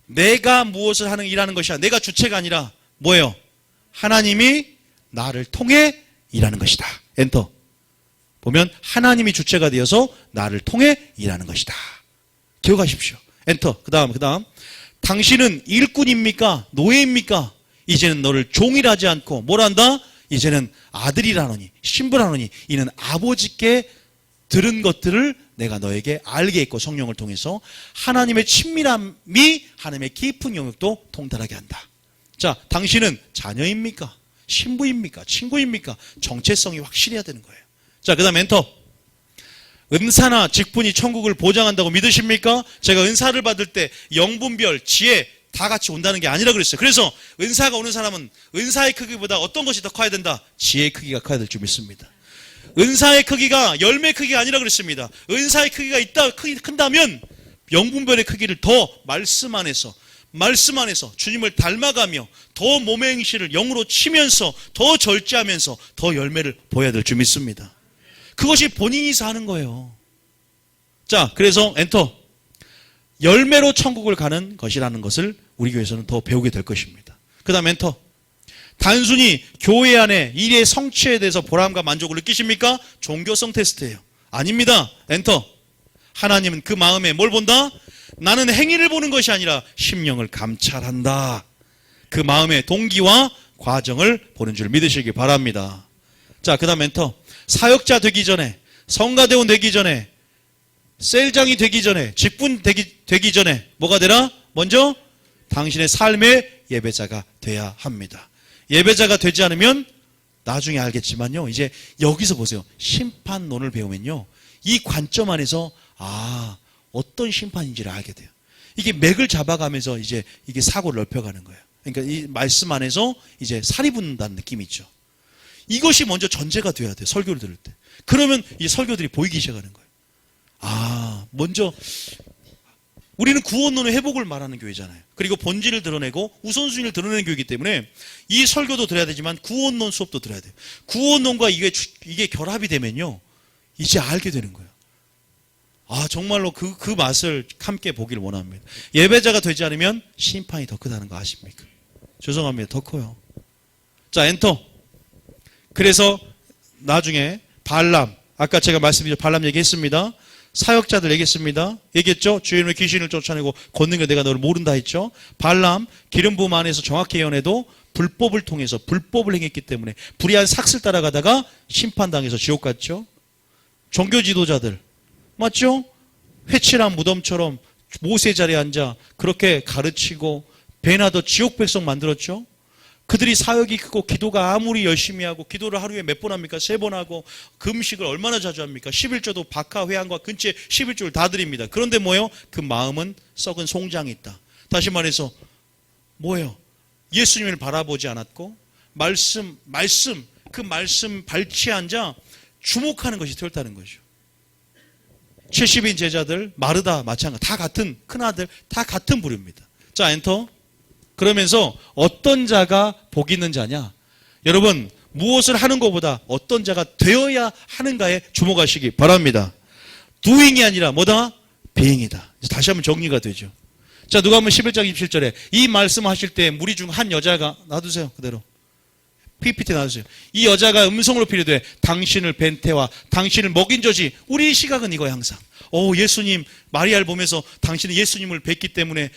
내가 무엇을 일하는 것이 아니라 내가 주체가 아니라 뭐예요? 하나님이 나를 통해 일하는 것이다. 엔터. 보면 하나님이 주체가 되어서 나를 통해 일하는 것이다. 기억하십시오. 엔터. 그 다음 당신은 일꾼입니까? 노예입니까? 이제는 너를 종이라지 않고 뭘 한다? 이제는 아들이라노니 신부라노니 이는 아버지께 들은 것들을 내가 너에게 알게 했고 성령을 통해서 하나님의 친밀함이 하나님의 깊은 영역도 통달하게 한다. 자, 당신은 자녀입니까? 신부입니까? 친구입니까? 정체성이 확실해야 되는 거예요. 자, 그 다음 엔터. 은사나 직분이 천국을 보장한다고 믿으십니까? 제가 은사를 받을 때 영분별, 지혜 다 같이 온다는 게 아니라 그랬어요. 그래서 은사가 오는 사람은 은사의 크기보다 어떤 것이 더 커야 된다? 지혜의 크기가 커야 될 줄 믿습니다. 은사의 크기가 열매의 크기가 아니라 그랬습니다. 은사의 크기가 큰다면 영분별의 크기를 더 말씀 안에서 주님을 닮아가며 더 몸의 행실을 영으로 치면서 더 절제하면서 더 열매를 보여야 될 줄 믿습니다. 그것이 본인이서 하는 거예요. 자, 그래서 엔터. 열매로 천국을 가는 것이라는 것을 우리 교회에서는 더 배우게 될 것입니다. 그 다음 엔터. 단순히 교회 안에 일의 성취에 대해서 보람과 만족을 느끼십니까? 종교성 테스트예요. 아닙니다. 엔터. 하나님은 그 마음에 뭘 본다? 나는 행위를 보는 것이 아니라 심령을 감찰한다. 그 마음의 동기와 과정을 보는 줄 믿으시기 바랍니다. 자, 그 다음 엔터. 사역자 되기 전에, 성가대원 되기 전에, 셀장이 되기 전에, 직분 되기 전에 뭐가 되라? 먼저 당신의 삶의 예배자가 돼야 합니다. 예배자가 되지 않으면 나중에 알겠지만요. 이제 여기서 보세요. 심판론을 배우면요. 이 관점 안에서 어떤 심판인지를 알게 돼요. 이게 맥을 잡아가면서 이제 이게 사고를 넓혀가는 거예요. 그러니까 이 말씀 안에서 이제 살이 붙는다는 느낌이 있죠. 이것이 먼저 전제가 돼야 돼요. 설교를 들을 때. 그러면 이 설교들이 보이기 시작하는 거예요. 먼저 우리는 구원론의 회복을 말하는 교회잖아요. 그리고 본질을 드러내고 우선순위를 드러내는 교회이기 때문에 이 설교도 들어야 되지만 구원론 수업도 들어야 돼요. 구원론과 이게 결합이 되면요. 이제 알게 되는 거예요. 정말로 그 맛을 함께 보기를 원합니다. 예배자가 되지 않으면 심판이 더 크다는 거 아십니까? 죄송합니다. 더 커요. 자, 엔터. 그래서 나중에 발람, 아까 제가 말씀드린 발람 얘기했습니다. 사역자들 얘기했습니다. 얘기했죠? 주의 이름으로 귀신을 쫓아내고 걷는 내가 너를 모른다 했죠. 발람 기름 부음 안에서 정확히 예언해도 불법을 통해서 불법을 행했기 때문에 불의한 삭슬 따라가다가 심판당해서 지옥 갔죠. 종교 지도자들 맞죠? 회칠한 무덤처럼 모세 자리에 앉아 그렇게 가르치고 배나더 지옥 백성 만들었죠. 그들이 사역이 크고 기도가 아무리 열심히 하고 기도를 하루에 몇 번 합니까? 3번 하고 금식을 얼마나 자주 합니까? 11조도 박하 회한과 근처에 11조를 다 드립니다. 그런데 뭐예요? 그 마음은 썩은 송장이 있다. 다시 말해서 뭐예요? 예수님을 바라보지 않았고 그 말씀 발치에 앉아 주목하는 것이 틀렸다는 거죠. 70인 제자들 마르다 마찬가지 다 같은 큰아들 다 같은 부류입니다. 자 엔터. 그러면서 어떤 자가 복 있는 자냐? 여러분 무엇을 하는 것보다 어떤 자가 되어야 하는가에 주목하시기 바랍니다. doing이 아니라 뭐다? being이다. 다시 한번 정리가 되죠. 자 누가 한번 11장 27절에 이 말씀하실 때 무리 중 한 여자가 놔두세요. 그대로 PPT 놔두세요. 이 여자가 음성으로 필요돼 당신을 뵌 태와 당신을 먹인 저지. 우리 시각은 이거야 항상. 예수님 마리아를 보면서 당신은 예수님을 뵀기 때문에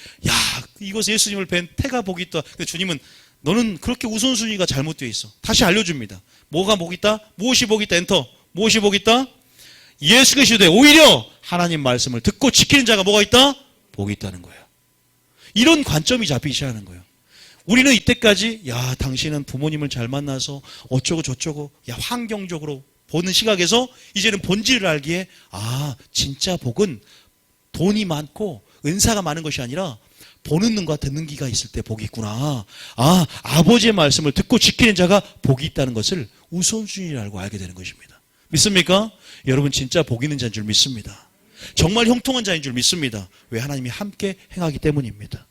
이것은 예수님을 뵌 태가 복이 있다. 근데 주님은 너는 그렇게 우선순위가 잘못되어 있어. 다시 알려줍니다. 뭐가 복이 있다? 무엇이 복이 있다? 엔터. 무엇이 복이 있다? 예수 그리스도에 오히려 하나님 말씀을 듣고 지키는 자가 뭐가 있다? 복이 있다는 거예요. 이런 관점이 잡히기 시작하는 거예요. 우리는 이때까지 당신은 부모님을 잘 만나서 어쩌고 저쩌고 환경적으로 보는 시각에서 이제는 본질을 알기에 진짜 복은 돈이 많고 은사가 많은 것이 아니라 보는 눈과 듣는 귀가 있을 때 복이 있구나. 아버지의 말씀을 듣고 지키는 자가 복이 있다는 것을 우선순위를 알고 알게 되는 것입니다. 믿습니까? 여러분 진짜 복 있는 자인 줄 믿습니다. 정말 형통한 자인 줄 믿습니다. 왜? 하나님이 함께 행하기 때문입니다.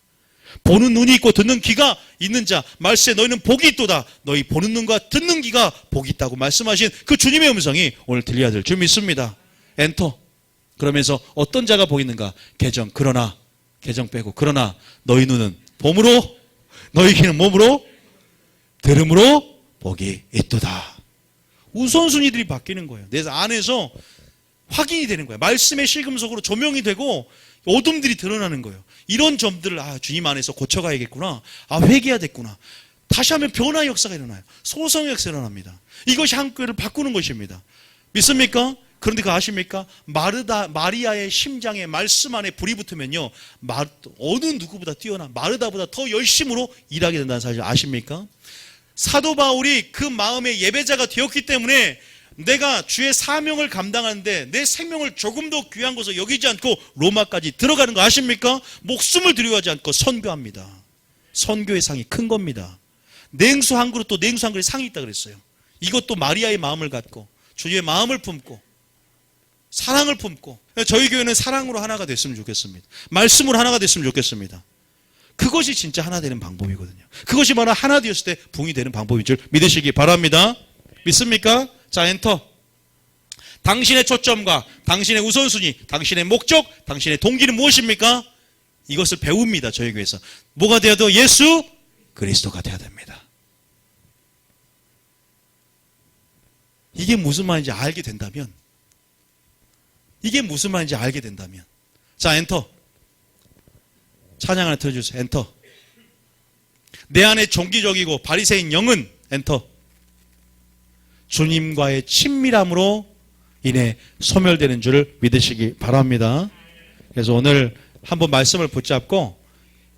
보는 눈이 있고 듣는 귀가 있는 자 말씀에 너희는 복이 있도다. 너희 보는 눈과 듣는 귀가 복이 있다고 말씀하신 그 주님의 음성이 오늘 들려야 될 줄 믿습니다. 엔터. 그러면서 어떤 자가 복이 있는가? 계정 빼고 그러나 너희 눈은 봄으로 너희 귀는 몸으로 들음으로 복이 있도다. 우선순위들이 바뀌는 거예요. 내 안에서 확인이 되는 거예요. 말씀의 실금속으로 조명이 되고 어둠들이 드러나는 거예요. 이런 점들을 주님 안에서 고쳐가야겠구나. 회개해야 됐구나. 다시 하면 변화의 역사가 일어나요. 소성의 역사가 일어납니다. 이것이 한 교회를 바꾸는 것입니다. 믿습니까? 그런데 그거 아십니까? 마리아의 심장에 말씀 안에 불이 붙으면요 어느 누구보다 뛰어나 마르다보다 더 열심으로 일하게 된다는 사실 아십니까? 사도 바울이 그 마음의 예배자가 되었기 때문에 내가 주의 사명을 감당하는데 내 생명을 조금도 귀한 것으로 여기지 않고 로마까지 들어가는 거 아십니까? 목숨을 두려워하지 않고 선교합니다. 선교의 상이 큰 겁니다. 냉수 한 그릇 또 냉수 한 그릇 상이 있다 그랬어요. 이것도 마리아의 마음을 갖고 주의 마음을 품고 사랑을 품고 저희 교회는 사랑으로 하나가 됐으면 좋겠습니다. 말씀으로 하나가 됐으면 좋겠습니다. 그것이 진짜 하나 되는 방법이거든요. 그것이 바로 하나 되었을 때 붕이 되는 방법인 줄 믿으시기 바랍니다. 믿습니까? 자, 엔터. 당신의 초점과 당신의 우선순위, 당신의 목적, 당신의 동기는 무엇입니까? 이것을 배웁니다. 저희 교회에서. 뭐가 되어도 예수 그리스도가 되어야 됩니다. 이게 무슨 말인지 알게 된다면 자, 엔터. 찬양 하나 틀어주세요. 엔터. 내 안에 종기적이고 바리새인 영은 엔터. 주님과의 친밀함으로 인해 소멸되는 줄을 믿으시기 바랍니다. 그래서 오늘 한번 말씀을 붙잡고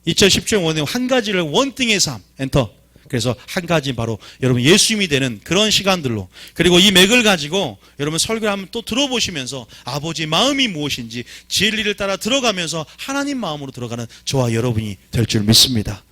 2010년 원의 한 가지를 원띵의 삶 엔터. 그래서 한 가지 바로 여러분 예수님이 되는 그런 시간들로 그리고 이 맥을 가지고 여러분 설교를 한번 또 들어보시면서 아버지의 마음이 무엇인지 진리를 따라 들어가면서 하나님 마음으로 들어가는 저와 여러분이 될 줄 믿습니다.